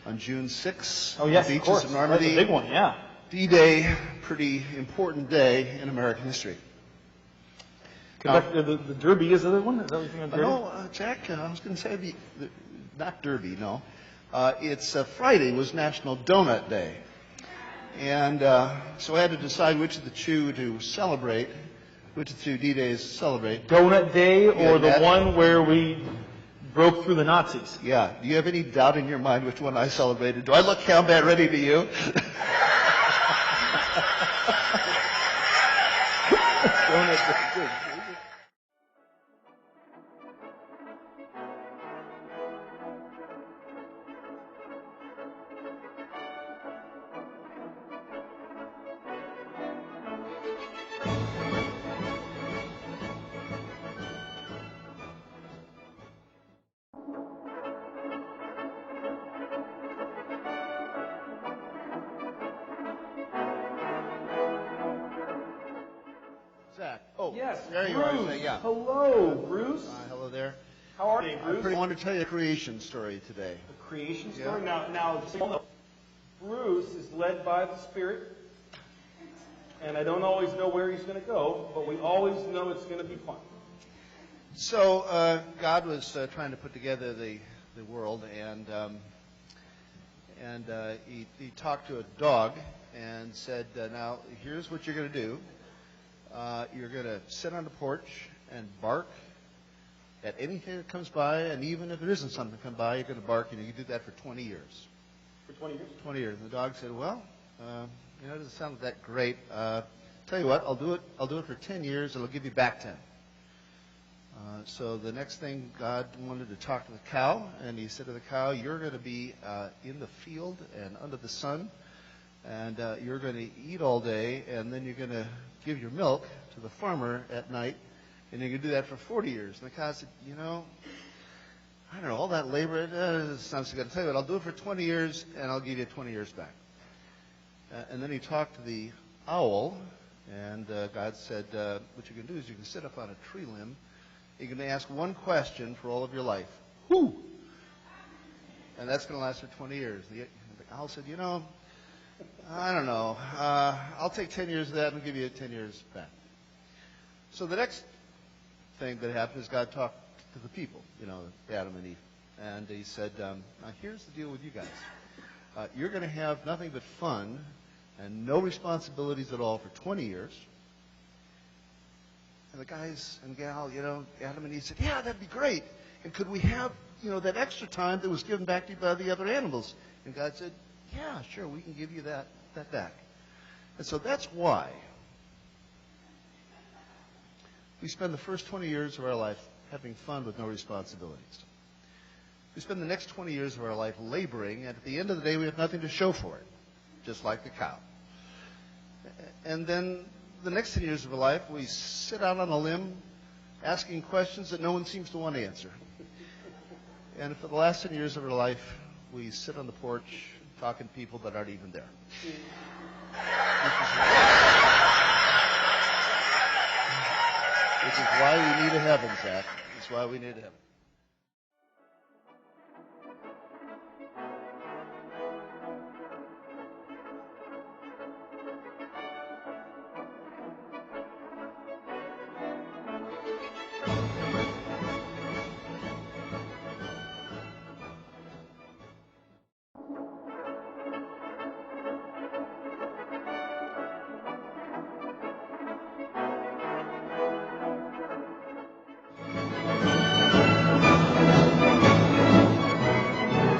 on June 6th. Oh, yes, on the of beaches course. of That's Normandy. a big one, yeah. D-Day, pretty important day in American history. The Derby is the other one? Is that what you're thinking of, Derby? No, Jack, I was going to say not Derby, no. It's Friday was National Donut Day. And so I had to decide which of the two to celebrate, which of the two D-Days to celebrate. Donut Day or the that- one where we broke through the Nazis? Yeah. Do you have any doubt in your mind which one I celebrated? Do I look combat ready to you? Donut Day, good. Zach. Oh, Yes, there you Bruce. are. Yeah. Hello, Bruce. Hello there. How are you, Bruce? I want to tell you a creation story today. The creation story. Yeah. Now, so you know, Bruce is led by the Spirit, and I don't always know where he's going to go, but we always know it's going to be fun. So God was trying to put together the world, and he talked to a dog and said, "Now here's what you're going to do. You're going to sit on the porch and bark at anything that comes by, and even if there isn't something to come by, you're going to bark, and you can do that for 20 years." For 20 years? 20 years. And the dog said, "Well, it doesn't sound that great. Tell you what, I'll do it for 10 years, and I'll give you back 10." So the next thing, God wanted to talk to the cow, and he said to the cow, "You're going to be in the field and under the sun, and you're going to eat all day, and then you're going to give your milk to the farmer at night, and you're going to do that for 40 years." And the cow said, "I don't know, all that labor, sounds good. I'll tell you what, I'll do it for 20 years, and I'll give you 20 years back." And then he talked to the owl, and God said, "What you can do is you can sit up on a tree limb. You can ask one question for all of your life. Who?" And that's going to last for 20 years. The owl said, "I don't know. I'll take 10 years of that and give you 10 years back." So the next thing that happened is God talked to the people, Adam and Eve. And he said, "Now here's the deal with you guys. You're going to have nothing but fun and no responsibilities at all for 20 years. And the guys and gal, Adam and Eve said, "Yeah, that'd be great. And could we have, that extra time that was given back to you by the other animals?" And God said, "Yeah, sure, we can give you that back." And so that's why we spend the first 20 years of our life having fun with no responsibilities. We spend the next 20 years of our life laboring, and at the end of the day, we have nothing to show for it, just like the cow. And then the next 10 years of our life, we sit out on a limb asking questions that no one seems to want to answer. And for the last 10 years of our life, we sit on the porch talking to people that aren't even there. Which is why we need a heaven, Zach. That's why we need a heaven.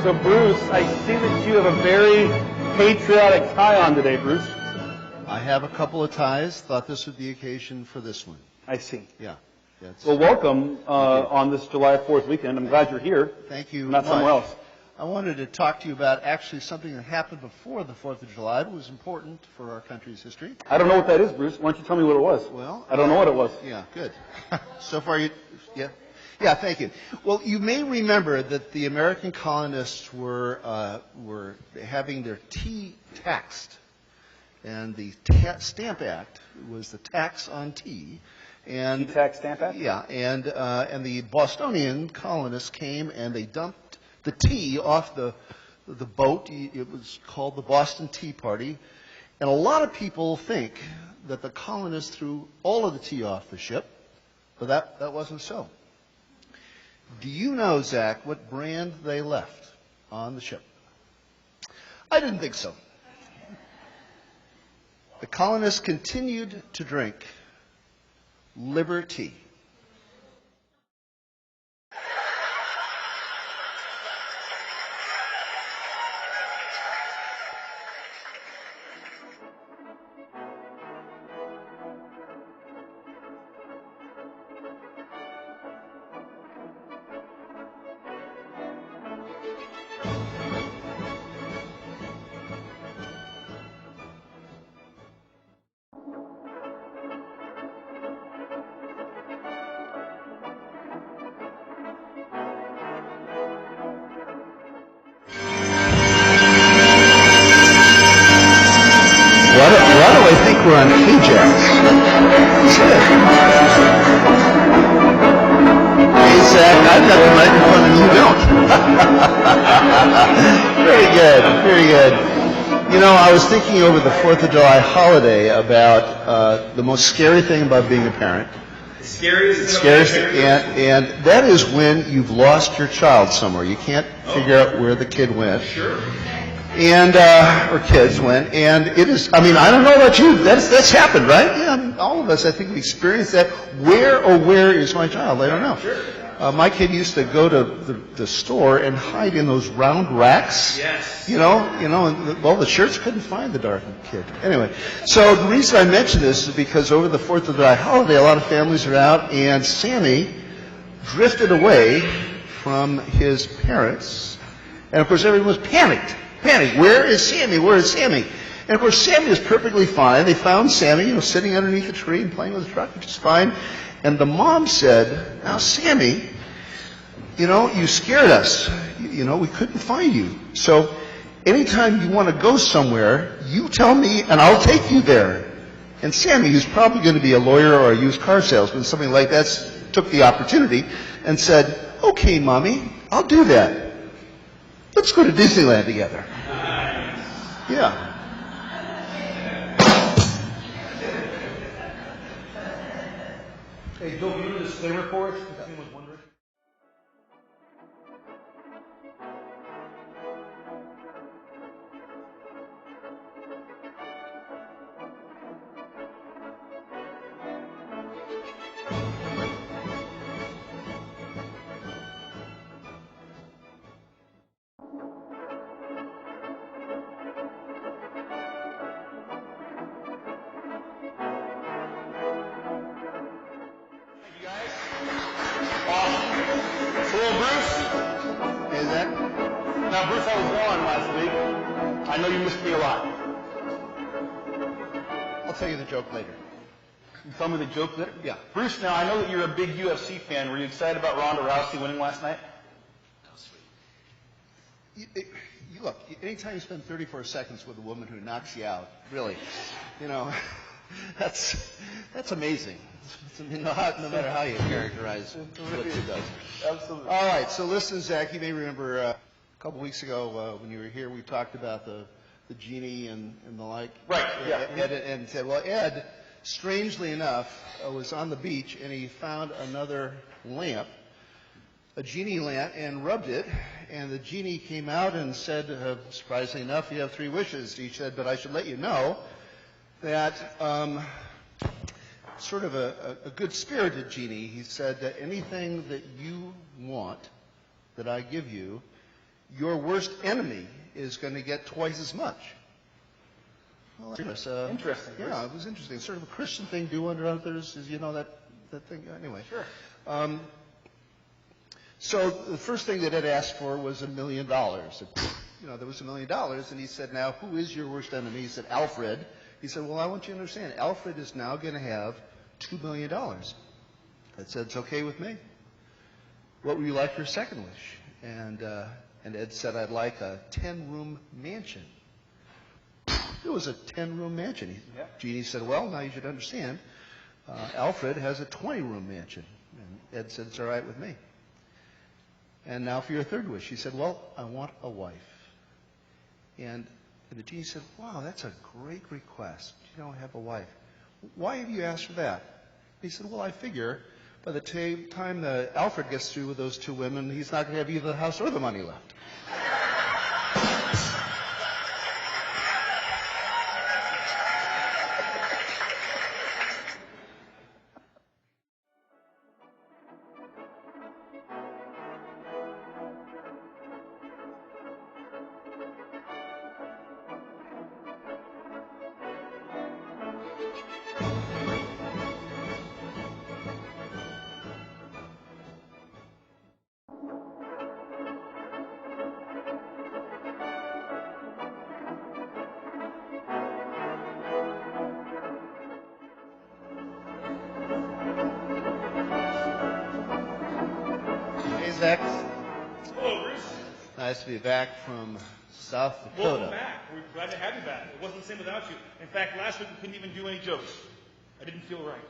So, Bruce, I see that you have a very patriotic tie on today, Bruce. I have a couple of ties. Thought this would be occasion for this one. I see. Yeah. Well, welcome on this July 4th weekend. I'm glad you're here. Thank you. Not somewhere else. I wanted to talk to you about actually something that happened before the 4th of July. It was important for our country's history. I don't know what that is, Bruce. Why don't you tell me what it was? Well, I don't know what it was. Yeah, good. So far, yeah, thank you. Well, you may remember that the American colonists were having their tea taxed, and the Stamp Act was the tax on tea. And Tea tax Stamp Act? Yeah, and the Bostonian colonists came and they dumped the tea off the boat. It was called the Boston Tea Party. And a lot of people think that the colonists threw all of the tea off the ship, but that wasn't so. Do you know, Zach, what brand they left on the ship? I didn't think so. The colonists continued to drink Liberty. Why do I think we're on Ajax? Hey, Zach, I've got the microphone and you don't. Very good, very good. You know, I was thinking over the 4th of July holiday about the most scary thing about being a parent. Scariest And that is when you've lost your child somewhere. You can't figure out where the kid went. Sure. And or kids went, and it is. I mean, I don't know about you. That's happened, right? Yeah, I mean, all of us, I think, we experienced that. Where is my child? I don't know. Sure. My kid used to go to the store and hide in those round racks. Yes. You know, and the shirts couldn't find the darkened kid. Anyway, so the reason I mention this is because over the 4th of July holiday, a lot of families are out, and Sammy drifted away from his parents, and of course everyone was panicked. Where is Sammy? Where is Sammy? And of course, Sammy is perfectly fine. They found Sammy, sitting underneath a tree and playing with the truck, which is fine. And the mom said, "Now, Sammy, you scared us. We couldn't find you. So, anytime you want to go somewhere, you tell me, and I'll take you there." And Sammy, who's probably going to be a lawyer or a used car salesman, something like that, took the opportunity and said, "Okay, Mommy, I'll do that. Let's go to Disneyland together." Yeah. Hey, Bill, can you do a disclaimer for us? If anyone was wondering. Now, Bruce, I was gone last week. I know you missed me a lot. I'll tell you the joke later. You tell me the joke later? Yeah. Bruce, now I know that you're a big UFC fan. Were you excited about Ronda Rousey winning last night? Look, anytime you spend 34 seconds with a woman who knocks you out, really, that's amazing. No matter how you characterize what she does. Absolutely. All right, so listen, Zach, you may remember a couple weeks ago when you were here, we talked about the genie and the like. Right, yeah. And said, well, Ed, strangely enough, was on the beach and he found another lamp, a genie lamp, and rubbed it, and the genie came out and said, surprisingly enough, you have 3 wishes. He said, but I should let you know that sort of a good-spirited genie, he said that anything that you want that I give you, your worst enemy is going to get twice as much. Well, that's, Interesting. Yeah, it was interesting. It's sort of a Christian thing to do under others, is, you know, that thing. Anyway. Sure. So the first thing that Ed asked for was $1 million. You know, there was $1 million, and he said, now, who is your worst enemy? He said, Alfred. He said, well, I want you to understand, Alfred is now going to have $2 million. I said, it's okay with me. What would you like for your second wish? And Ed said, I'd like a 10-room mansion. It was a 10-room mansion. Jeannie said, well, now you should understand, Alfred has a 20-room mansion. And Ed said, it's all right with me. And now for your third wish. He said, well, I want a wife. And the genie said, wow, that's a great request. You don't have a wife. Why have you asked for that? He said, well, I figure by the time Alfred gets through with those two women, he's not going to have either the house or the money left. Hey, Zach. Hello, Bruce. Nice to be back from South Dakota. Welcome back. We're glad to have you back. It wasn't the same without you. In fact, last week we couldn't even do any jokes. I didn't feel right.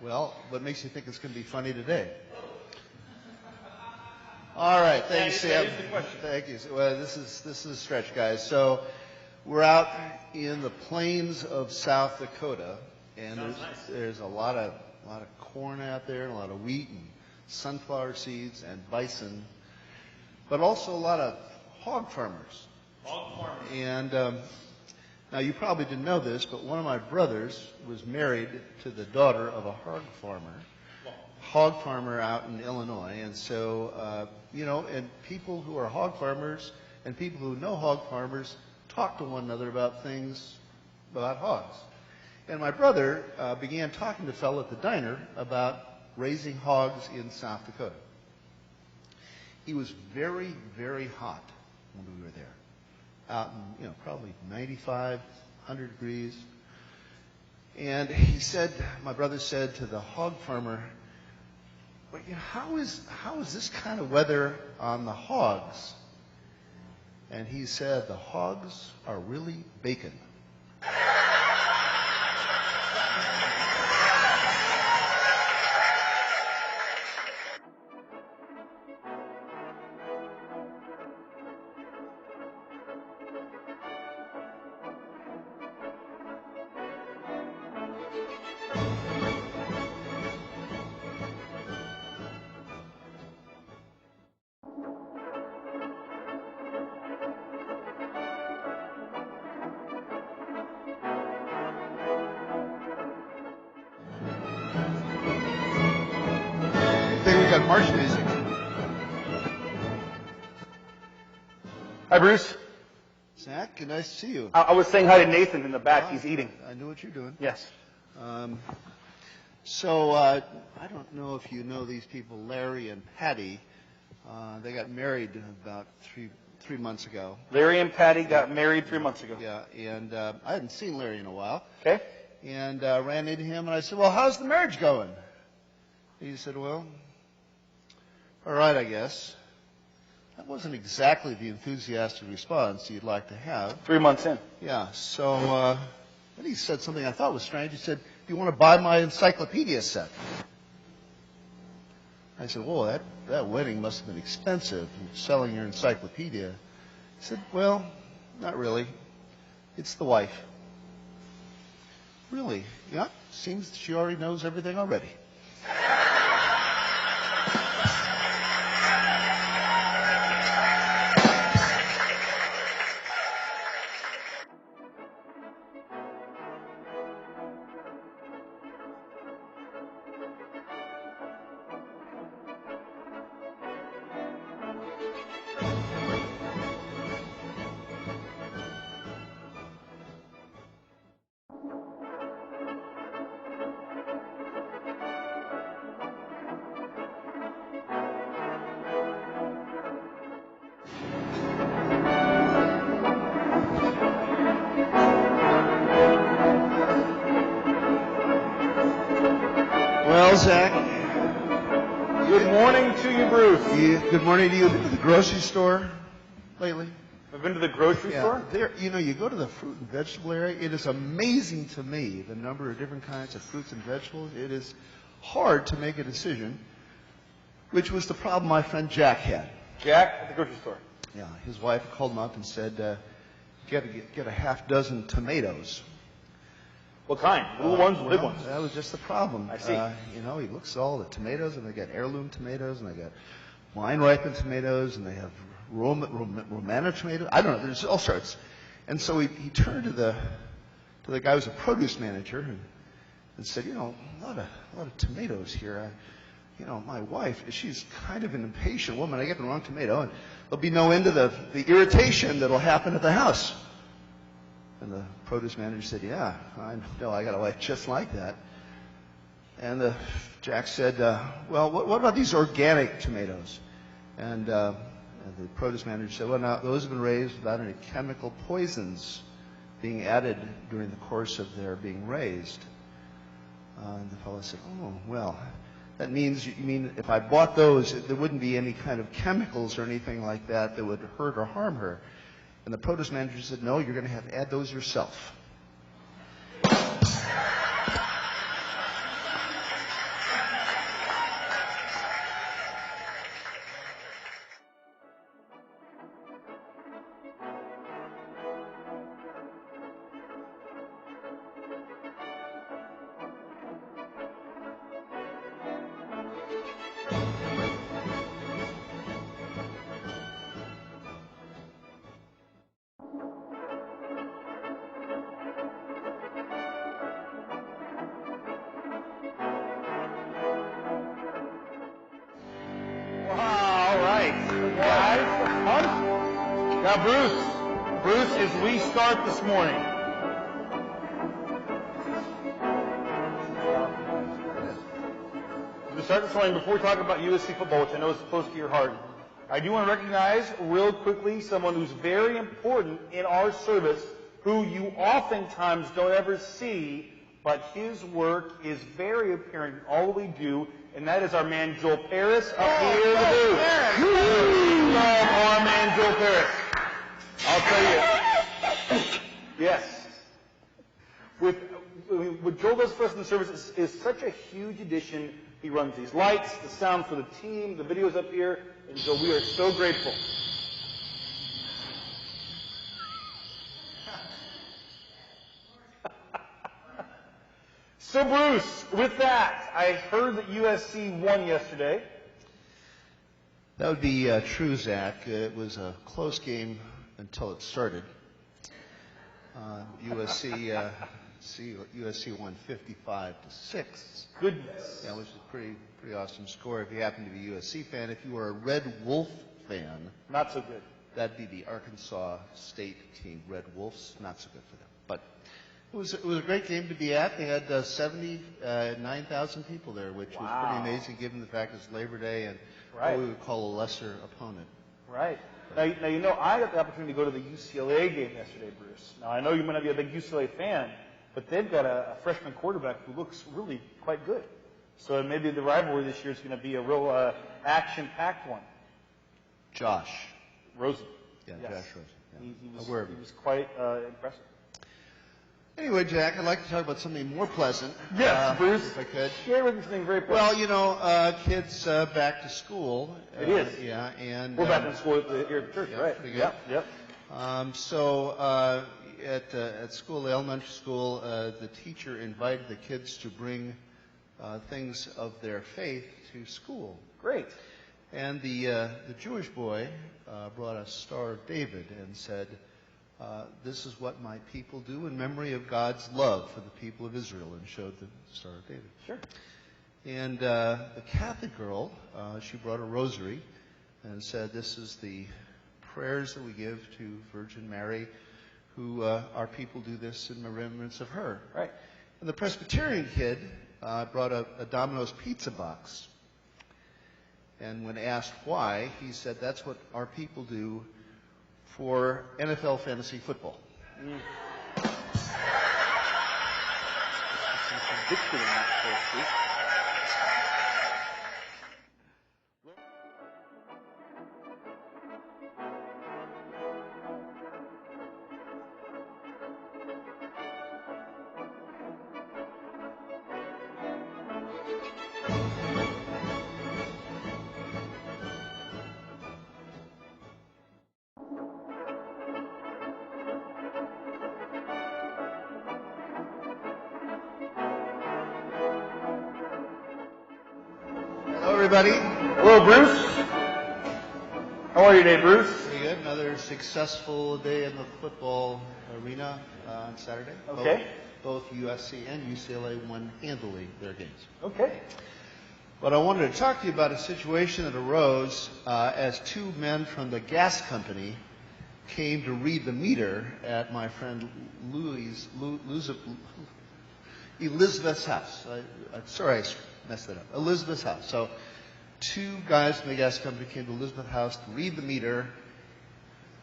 Well, what makes you think it's going to be funny today? All right, thanks, Sam. That is the question. Thank you. Well, this is a stretch, guys. So we're out in the plains of South Dakota, and there's a lot of corn out there, and a lot of wheat and sunflower seeds and bison, but also a lot of hog farmers. Hog farmers. And now you probably didn't know this, but one of my brothers was married to the daughter of a hog farmer out in Illinois. And so, you know, and people who are hog farmers and people who know hog farmers talk to one another about things about hogs. And my brother began talking to a fellow at the diner about raising hogs in South Dakota. He was very, very hot when we were there, out in, you know, probably 95, 100 degrees. And he said, my brother said to the hog farmer, well, you know, how is this kind of weather on the hogs? And he said, the hogs are really bacon. I think we got march music. Hi, Bruce. Zach, nice to see you. I was saying hi to Nathan in the back. He's eating. I know what you're doing. Yes. So I don't know if you know these people, Larry and Patty. They got married about three months ago. Larry and Patty got married 3 months ago. Yeah, and I hadn't seen Larry in a while. Okay. And ran into him, and I said, well, how's the marriage going? He said, well, all right, I guess. That wasn't exactly the enthusiastic response you'd like to have. 3 months in. Yeah, so then he said something I thought was strange. He said, do you want to buy my encyclopedia set? I said, whoa, that wedding must have been expensive, selling your encyclopedia. He said, well, not really. It's the wife. Really? Yeah, seems she already knows everything already. Well, Zach, Good morning to you, Bruce. good morning to you. Been to the grocery store lately? I've been to the grocery store. There, you go to the fruit and vegetable area. It is amazing to me the number of different kinds of fruits and vegetables. It is hard to make a decision, which was the problem my friend Jack had. Jack at the grocery store. Yeah, his wife called him up and said, get a half dozen tomatoes. What kind? Little ones, big ones? That was just the problem. I see. He looks at all the tomatoes, and they got heirloom tomatoes, and they got wine-ripened tomatoes, and they have Romano tomatoes. I don't know. There's all sorts. And so he turned to the guy who was a produce manager and said, a lot of tomatoes here. My wife, she's kind of an impatient woman. I get the wrong tomato, and there'll be no end to the irritation that'll happen at the house. And the produce manager said, yeah, I know, I got a wife just like that. And Jack said, well, what about these organic tomatoes? And the produce manager said, well, now, those have been raised without any chemical poisons being added during the course of their being raised. And the fellow said, oh, well, that means, you mean if I bought those, there wouldn't be any kind of chemicals or anything like that that would hurt or harm her. And the produce manager said, no, you're going to have to add those yourself. All right, guys. Now, Bruce, as we start this morning, before we talk about USC football, which I know is close to your heart, I do want to recognize real quickly someone who's very important in our service, who you oftentimes don't ever see, but his work is very apparent in all that we do, and that is our man Joel Paris up here in the booth. We love our man Joel Paris. I'll tell you. Yes. What Joel does for us in the service is such a huge addition. He runs these lights, the sound for the team, the videos up here, and so we are so grateful. So, Bruce, with that, I heard that USC won yesterday. That would be true, Zach. It was a close game until it started. USC won 55-6. Goodness. That was a pretty awesome score. If you happen to be a USC fan, if you were a Red Wolf fan, Not so good. that'd be the Arkansas State team. Red Wolves, not so good for them. But it was a great game to be at. They had 79,000 people there, which was pretty amazing given the fact it's Labor Day and what we would call a lesser opponent. Right. Now, I got the opportunity to go to the UCLA game yesterday, Bruce. Now, I know you might not be a big UCLA fan, but they've got a freshman quarterback who looks really quite good. So maybe the rivalry this year is going to be a real action-packed one. Josh. Rosen. Yeah, Yes. Josh Rosen. Yeah. He was quite impressive. Anyway, Jack, I'd like to talk about something more pleasant. Yes, Bruce. If I could. Share with me something very pleasant. Well, kids back to school. It is. Yeah, and We're back in school here at the church, yeah, right? pretty good. Yep. At school, the elementary school, the teacher invited the kids to bring things of their faith to school. Great. And the Jewish boy brought a Star of David and said, this is what my people do in memory of God's love for the people of Israel, and showed the Star of David. Sure. And the Catholic girl, she brought a rosary and said, this is the prayers that we give to Virgin Mary, who our people do this in remembrance of her. Right. And the Presbyterian kid brought a Domino's pizza box. And when asked why, he said, that's what our people do for NFL fantasy football. everybody. Hello, Bruce. How are you today, Bruce? Pretty good. Another successful day in the football arena on Saturday. Okay. Both USC and UCLA won handily their games. Okay. But I wanted to talk to you about a situation that arose as two men from the gas company came to read the meter at my friend Elizabeth's house. Sorry, I messed that up. Elizabeth's house. So two guys from the gas company came to Elizabeth's house to read the meter,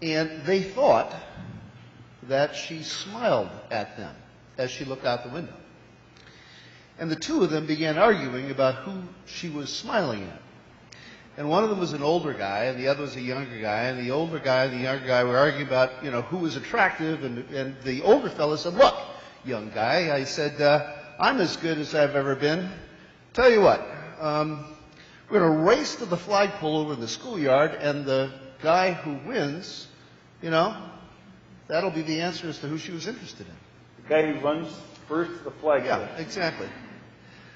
and they thought that she smiled at them as she looked out the window. And the two of them began arguing about who she was smiling at. And one of them was an older guy, and the other was a younger guy. And the older guy and the younger guy were arguing about, who was attractive. And the older fellow said, "Look, young guy," I said, "I'm as good as I've ever been. Tell you what, we're going to race to the flagpole over in the schoolyard, and the guy who wins, that'll be the answer as to who she was interested in." The guy who runs first to the flag. Yeah, exactly.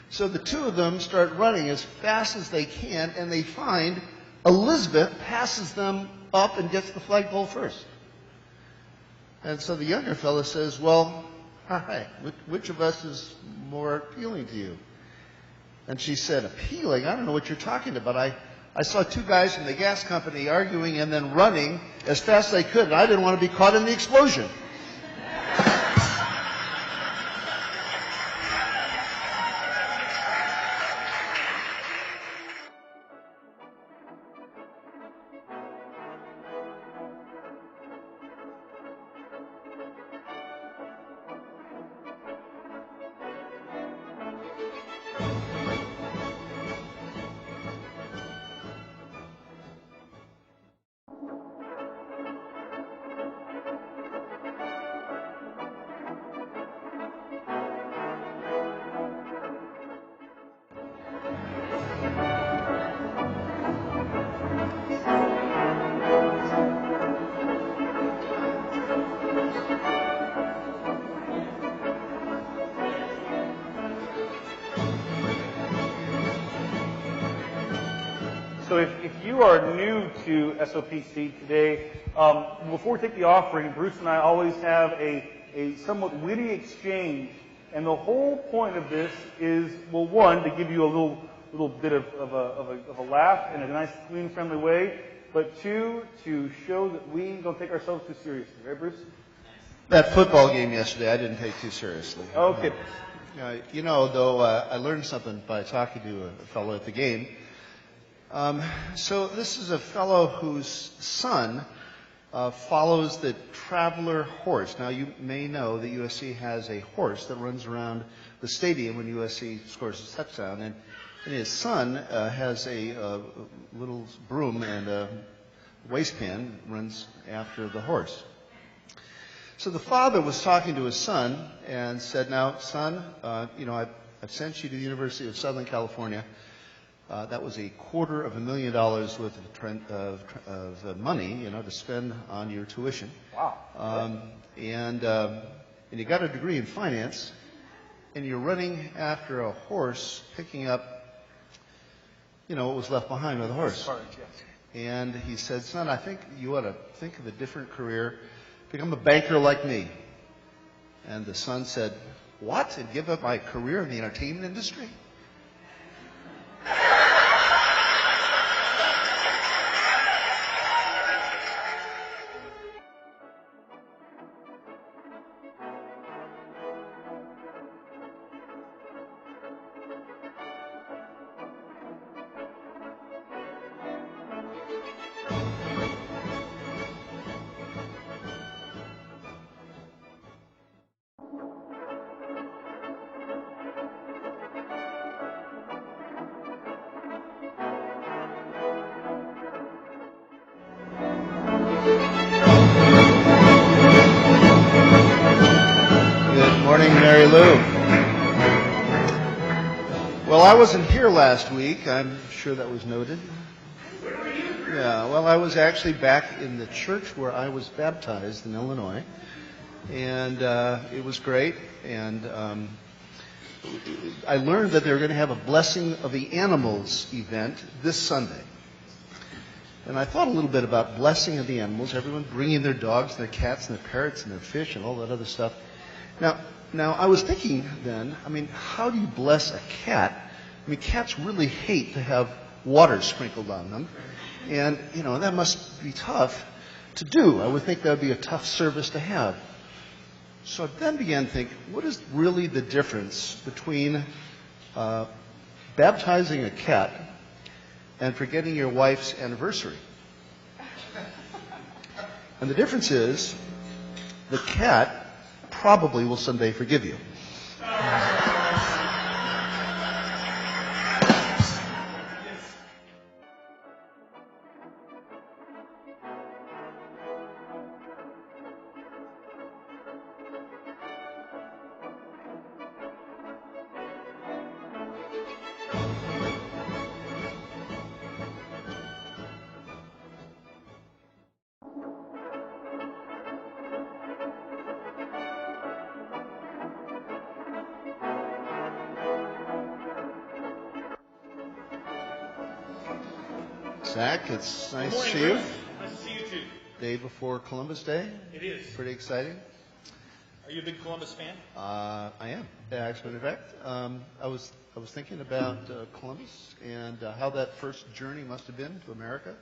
So the two of them start running as fast as they can, and they find Elizabeth passes them up and gets the flagpole first. And so the younger fellow says, "Well, hi, which of us is more appealing to you?" And she said, "Appealing? I don't know what you're talking about. I saw two guys from the gas company arguing and then running as fast as they could, and I didn't want to be caught in the explosion." So if you are new to SOPC today, before we take the offering, Bruce and I always have a somewhat witty exchange. And the whole point of this is, well, one, to give you a little bit of a laugh in a nice, clean, friendly way. But two, to show that we don't take ourselves too seriously. Right, Bruce? That football game yesterday, I didn't take too seriously. Okay. Though I learned something by talking to a fellow at the game. So this is a fellow whose son follows the traveler horse. Now, you may know that USC has a horse that runs around the stadium when USC scores a touchdown. And his son has a little broom and a waistband, runs after the horse. So the father was talking to his son and said, "Now, son, I've sent you to the University of Southern California. That was $250,000 worth of money, to spend on your tuition. Wow. And you got a degree in finance, and you're running after a horse, picking up, what was left behind by the horse." And he said, "Son, I think you ought to think of a different career. Become a banker like me." And the son said, "What? And give up my career in the entertainment industry?" Good morning, Mary Lou. Well, I wasn't here last week. I'm sure that was noted. Yeah, well, I was actually back in the church where I was baptized in Illinois, and it was great. And I learned that they were going to have a Blessing of the Animals event this Sunday. And I thought a little bit about blessing of the animals, everyone bringing their dogs and their cats and their parrots and their fish and all that other stuff. Now I was thinking then, I mean, how do you bless a cat? I mean, cats really hate to have water sprinkled on them. And, that must be tough to do. I would think that would be a tough service to have. So I then began to think, what is really the difference between baptizing a cat and forgetting your wife's anniversary? And the difference is, the cat probably will someday forgive you. Zach, it's nice to see you. Nice to see you too. Day before Columbus Day. It is. Pretty exciting. Are you a big Columbus fan? I am. As a matter of fact, I was thinking about Columbus and how that first journey must have been to America.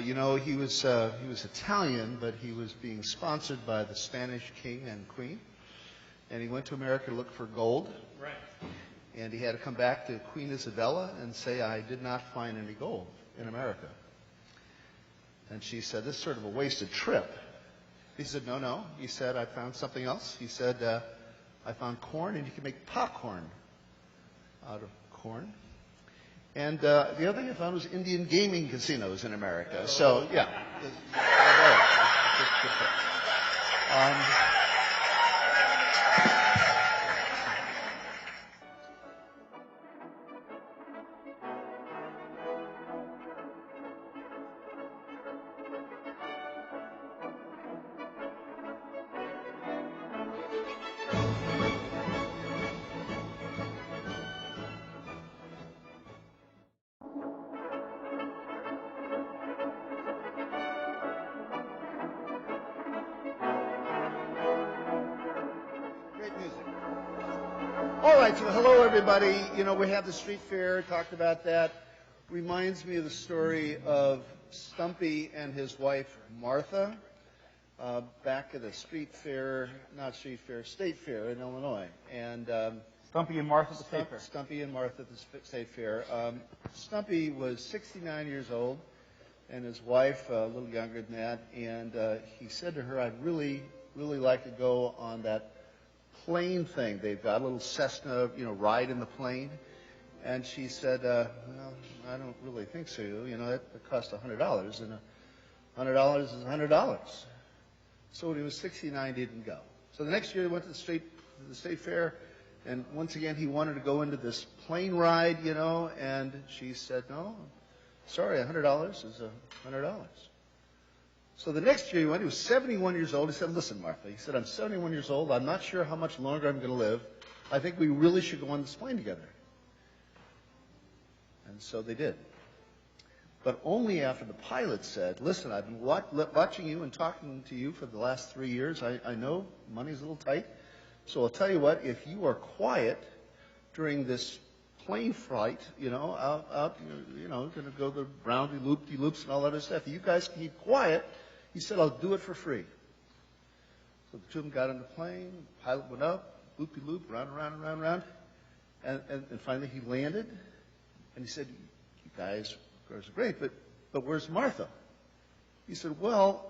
He was Italian, but he was being sponsored by the Spanish king and queen, and he went to America to look for gold. Right. And he had to come back to Queen Isabella and say, "I did not find any gold in America." And she said, "This is sort of a wasted trip." He said, No. He said, "I found something else." He said, "I found corn, and you can make popcorn out of corn." And the other thing I found was Indian gaming casinos in America. So, yeah. Great music. All right, so hello everybody. We have the street fair, talked about that. Reminds me of the story of Stumpy and his wife Martha back at a state fair in Illinois. And Stumpy and Martha at the State Fair. Stumpy and Martha at the state fair. Stumpy was 69 years old, and his wife a little younger than that. And he said to her, "I'd really like to go on that plane thing they've got, a little Cessna, ride in the plane." And she said, "Well, I don't really think so. That costs $100, and $100 is $100." So when he was 69, he didn't go. So the next year, he went to the state fair, and once again, he wanted to go into this plane ride, and she said, "No, sorry, $100 is $100." So the next year he went, he was 71 years old. He said, "Listen, Martha," he said, "I'm 71 years old. I'm not sure how much longer I'm going to live. I think we really should go on this plane together." And so they did. But only after the pilot said, "Listen, I've been watching you and talking to you for the last 3 years. I know money's a little tight. So I'll tell you what, if you are quiet during this plane flight, out, going to go the roundy loop-de-loops and all that other stuff. If you guys keep quiet," he said, "I'll do it for free." So the two of them got on the plane, the pilot went up, loop-de-loop, round, and finally he landed, and he said, "You guys are great, but where's Martha?" He said, "Well,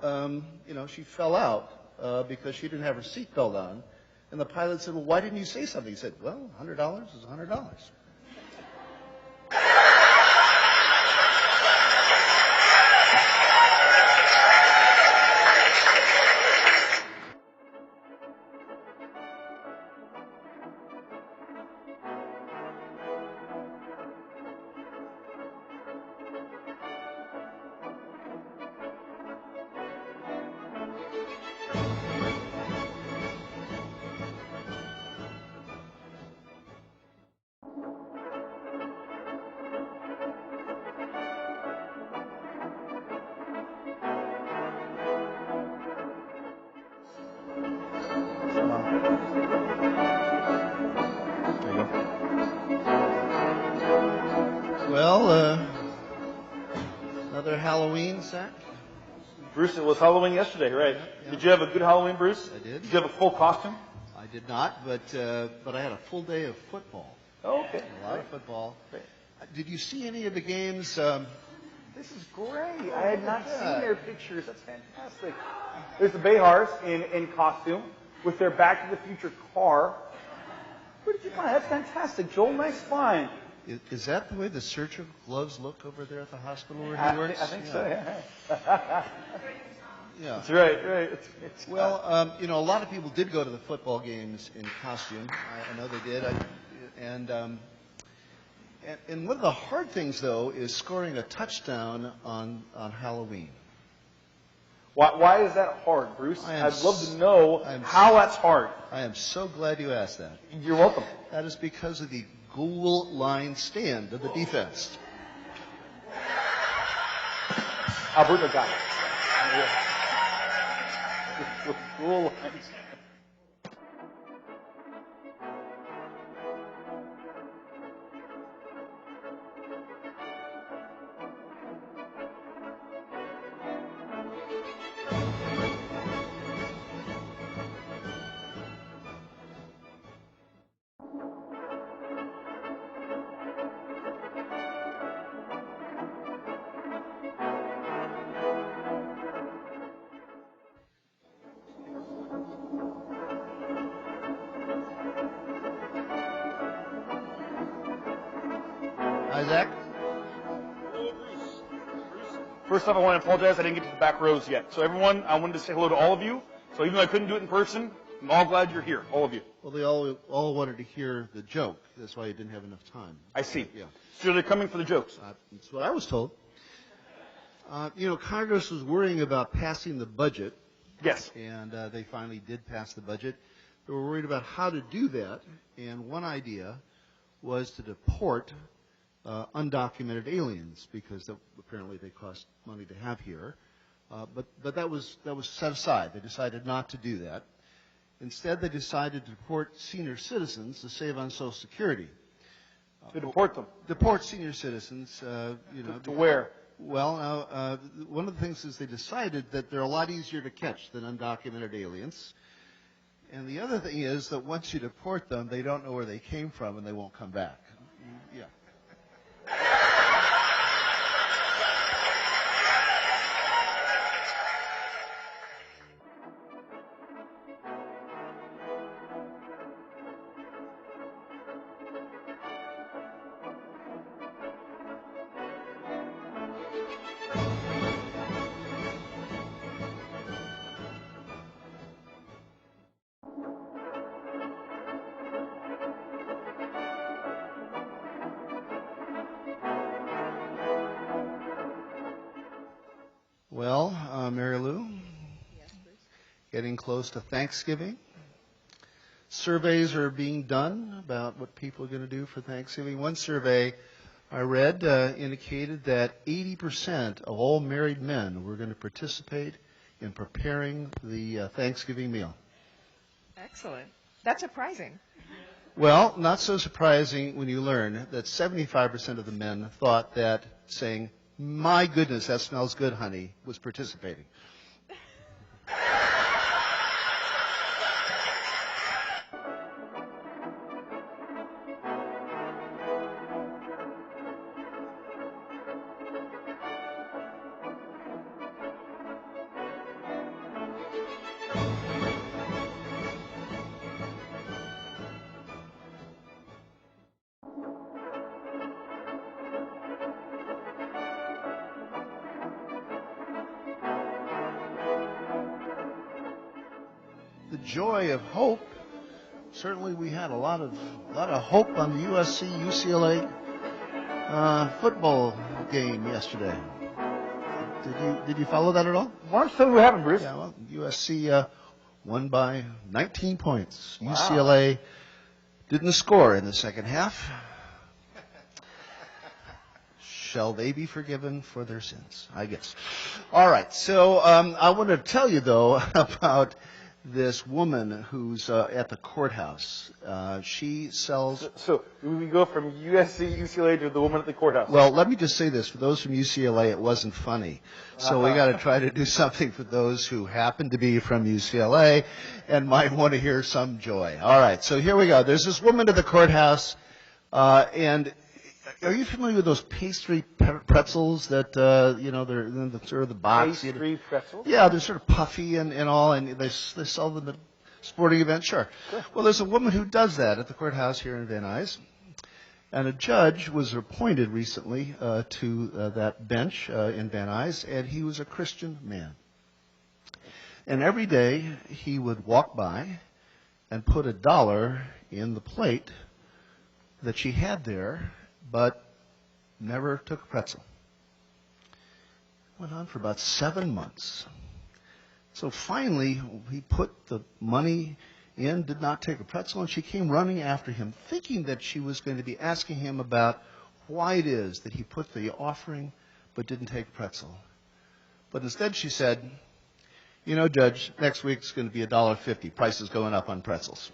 she fell out because she didn't have her seatbelt on." And the pilot said, "Well, why didn't you say something?" He said, "Well, $100 is $100. Bruce, it was Halloween yesterday, right? Yeah. Did you have a good Halloween, Bruce? I did. Did you have a full costume? I did not, but I had a full day of football. Oh, okay. A lot of football. Great. Did you see any of the games? This is great. I had not seen their pictures. That's fantastic. There's the Behars in costume with their Back to the Future car. Where did you find that? That's fantastic, Joel. Nice find. Is that the way the surgical gloves look over there at the hospital where he I works? think so, yeah. Yeah. That's right. It's Well, a lot of people did go to the football games in costume. I know they did. And one of the hard things, though, is scoring a touchdown on Halloween. Why is that hard, Bruce? I'd love to know I'm how that's hard. I am so glad you asked that. You're welcome. That is because of the goal line stand of the defense. Alberto got it. Goal line stand. Isaac? First off, I want to apologize. I didn't get to the back rows yet. So everyone, I wanted to say hello to all of you. So even though I couldn't do it in person, I'm all glad you're here, all of you. Well, they all wanted to hear the joke. That's why you didn't have enough time. I see. Yeah. So they're coming for the jokes. That's what I was told. Congress was worrying about passing the budget, Yes. and they finally did pass the budget. They were worried about how to do that, and one idea was to deport undocumented aliens because apparently they cost money to have here. But that was set aside. They decided not to do that. Instead, they decided to deport senior citizens to save on Social Security. To deport them. Deport senior citizens, To where? Well, one of the things is they decided that they're a lot easier to catch than undocumented aliens. And the other thing is that once you deport them, they don't know where they came from and they won't come back. Yeah. Well, Mary Lou, getting close to Thanksgiving. Surveys are being done about what people are going to do for Thanksgiving. One survey I read indicated that 80% of all married men were going to participate in preparing the Thanksgiving meal. Excellent. That's surprising. Well, not so surprising when you learn that 75% of the men thought that saying, "My goodness, that smells good, honey," was participating. The joy of hope. Certainly, we had a lot of hope on the USC UCLA football game yesterday. Did you follow that at all? Why don't you tell me what happened, Bruce? Yeah, well, USC won by 19 points. Wow. UCLA didn't score in the second half. Shall they be forgiven for their sins? I guess. All right. So I want to tell you, though, about this woman who's at the courthouse. She sells... So we go from USC, UCLA to the woman at the courthouse. Well, let me just say this. For those from UCLA, it wasn't funny. So we got to try to do something for those who happen to be from UCLA and might want to hear some joy. All right, so here we go. There's this woman at the courthouse, and are you familiar with those pastry pretzels that, they're in the sort of the box? Pastry pretzels? Yeah, they're sort of puffy and all, and they sell them at sporting events. Sure. Well, there's a woman who does that at the courthouse here in Van Nuys. And a judge was appointed recently to that bench in Van Nuys, and he was a Christian man. And every day he would walk by and put $1 in the plate that she had there, but never took a pretzel. Went on for about 7 months. So finally, he put the money in, did not take a pretzel, and she came running after him, thinking that she was going to be asking him about why it is that he put the offering but didn't take a pretzel. But instead she said, "You know, Judge, next week's going to be $1.50. Price is going up on pretzels."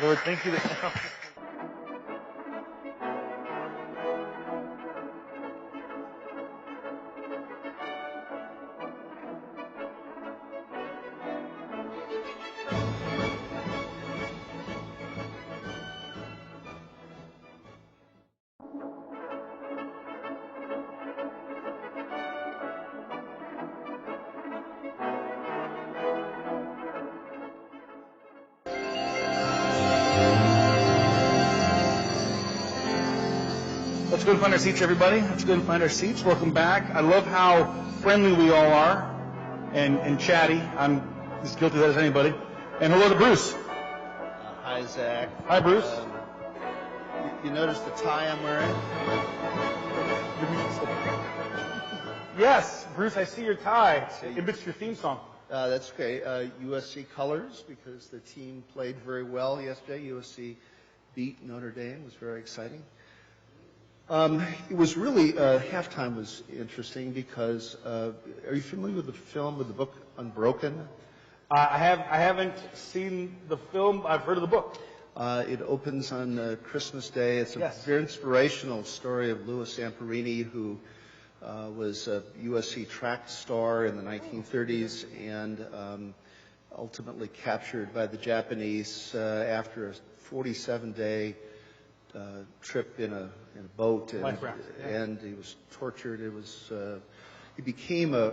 Lord, thank you. Let's go and find our seats, everybody. Let's go and find our seats. Welcome back. I love how friendly we all are and chatty. I'm as guilty of that as anybody. And hello to Bruce. Hi, Zach. Hi, Bruce. You notice the tie I'm wearing? Yes, Bruce, I see your tie. It's your theme song. That's okay. USC colors, because the team played very well yesterday. USC beat Notre Dame. It was very exciting. It was really, halftime was interesting because, are you familiar with the film, with the book Unbroken? I haven't seen the film. I've heard of the book. It opens on Christmas Day. It's a very inspirational story of Louis Zamperini, who was a USC track star in the 1930s and ultimately captured by the Japanese after a 47-day trip in a boat, and he was tortured. It was he became a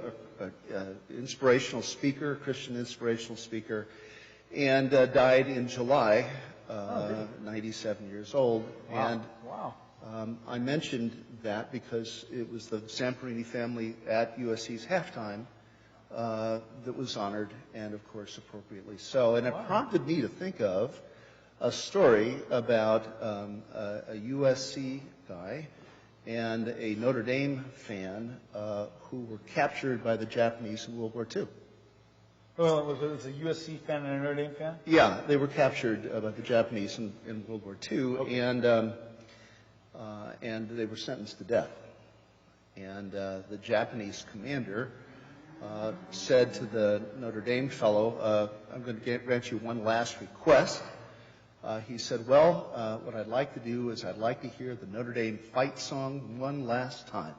inspirational speaker, Christian inspirational speaker, and died in July, 97 years old. Wow. And I mentioned that because it was the Zamperini family at USC's halftime that was honored, and of course appropriately so. And it prompted me to think of a story about a USC guy and a Notre Dame fan who were captured by the Japanese in World War II. Well, it was a USC fan and a Notre Dame fan? Yeah, they were captured by the Japanese in World War II, and they were sentenced to death. And the Japanese commander said to the Notre Dame fellow, "I'm going to grant you one last request." He said, "Well, what I'd like to do is I'd like to hear the Notre Dame fight song one last time."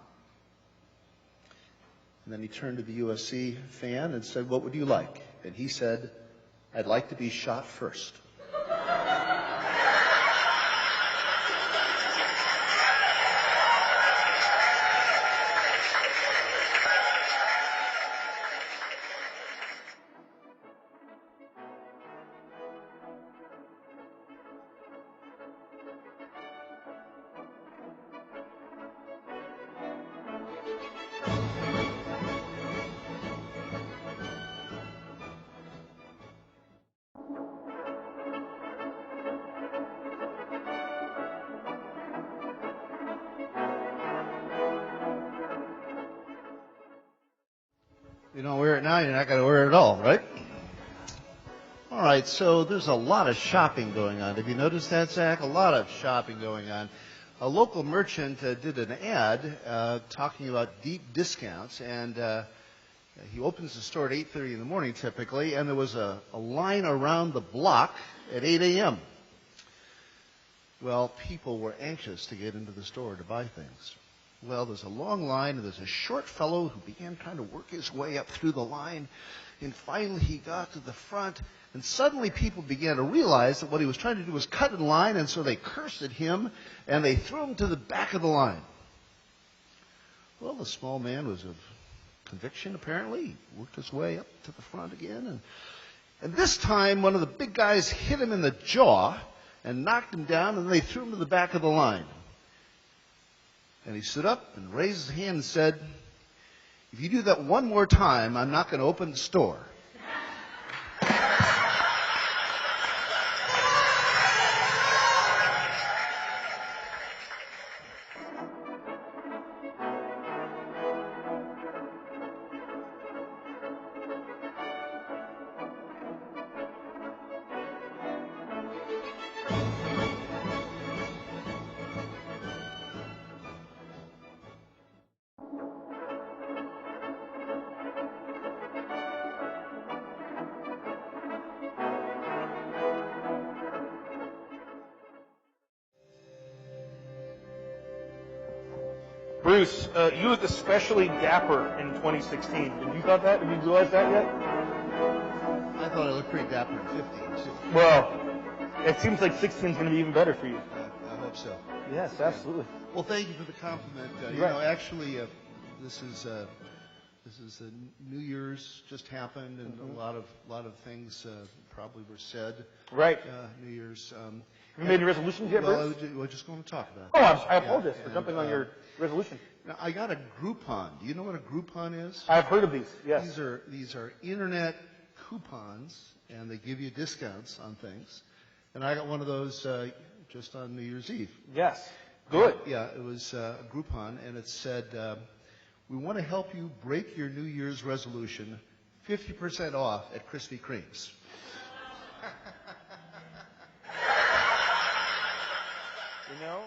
And then he turned to the USC fan and said, "What would you like?" And he said, "I'd like to be shot first." You don't wear it now, you're not going to wear it at all, right? All right, so there's a lot of shopping going on. Have you noticed that, Zach? A lot of shopping going on. a local merchant did an ad talking about deep discounts, and he opens the store at 8:30 in the morning typically, and there was a line around the block at 8 a.m. Well, people were anxious to get into the store to buy things. Well, there's a long line, and there's a short fellow who began trying to work his way up through the line, and finally he got to the front, and suddenly people began to realize that what he was trying to do was cut in line, and so they cursed at him, and they threw him to the back of the line. Well, the small man was of conviction, apparently. He worked his way up to the front again, and this time one of the big guys hit him in the jaw and knocked him down, and they threw him to the back of the line. And he stood up and raised his hand and said, "If you do that one more time, I'm not going to open the store." Bruce, you look especially dapper in 2016. Did you thought that? Did you realize that yet? I thought I looked pretty dapper in 15, too. Well, it seems like 16 is going to be even better for you. I hope so. Yes, absolutely. Well, thank you for the compliment. You Right. know, actually, this is New Year's just happened, and a lot of things probably were said. Right. New Year's. Have you made any resolutions yet, Well, Bruce? we're just going to talk about it. Oh, I apologize for and, jumping on your resolution. Now, I got a Groupon. Do you know what a Groupon is? I've heard of these, yes. These are internet coupons, and they give you discounts on things. And I got one of those just on New Year's Eve. Yes. Good. Yeah, it was a Groupon, and it said, "We want to help you break your New Year's resolution, 50% off at Krispy Kreme's." You know,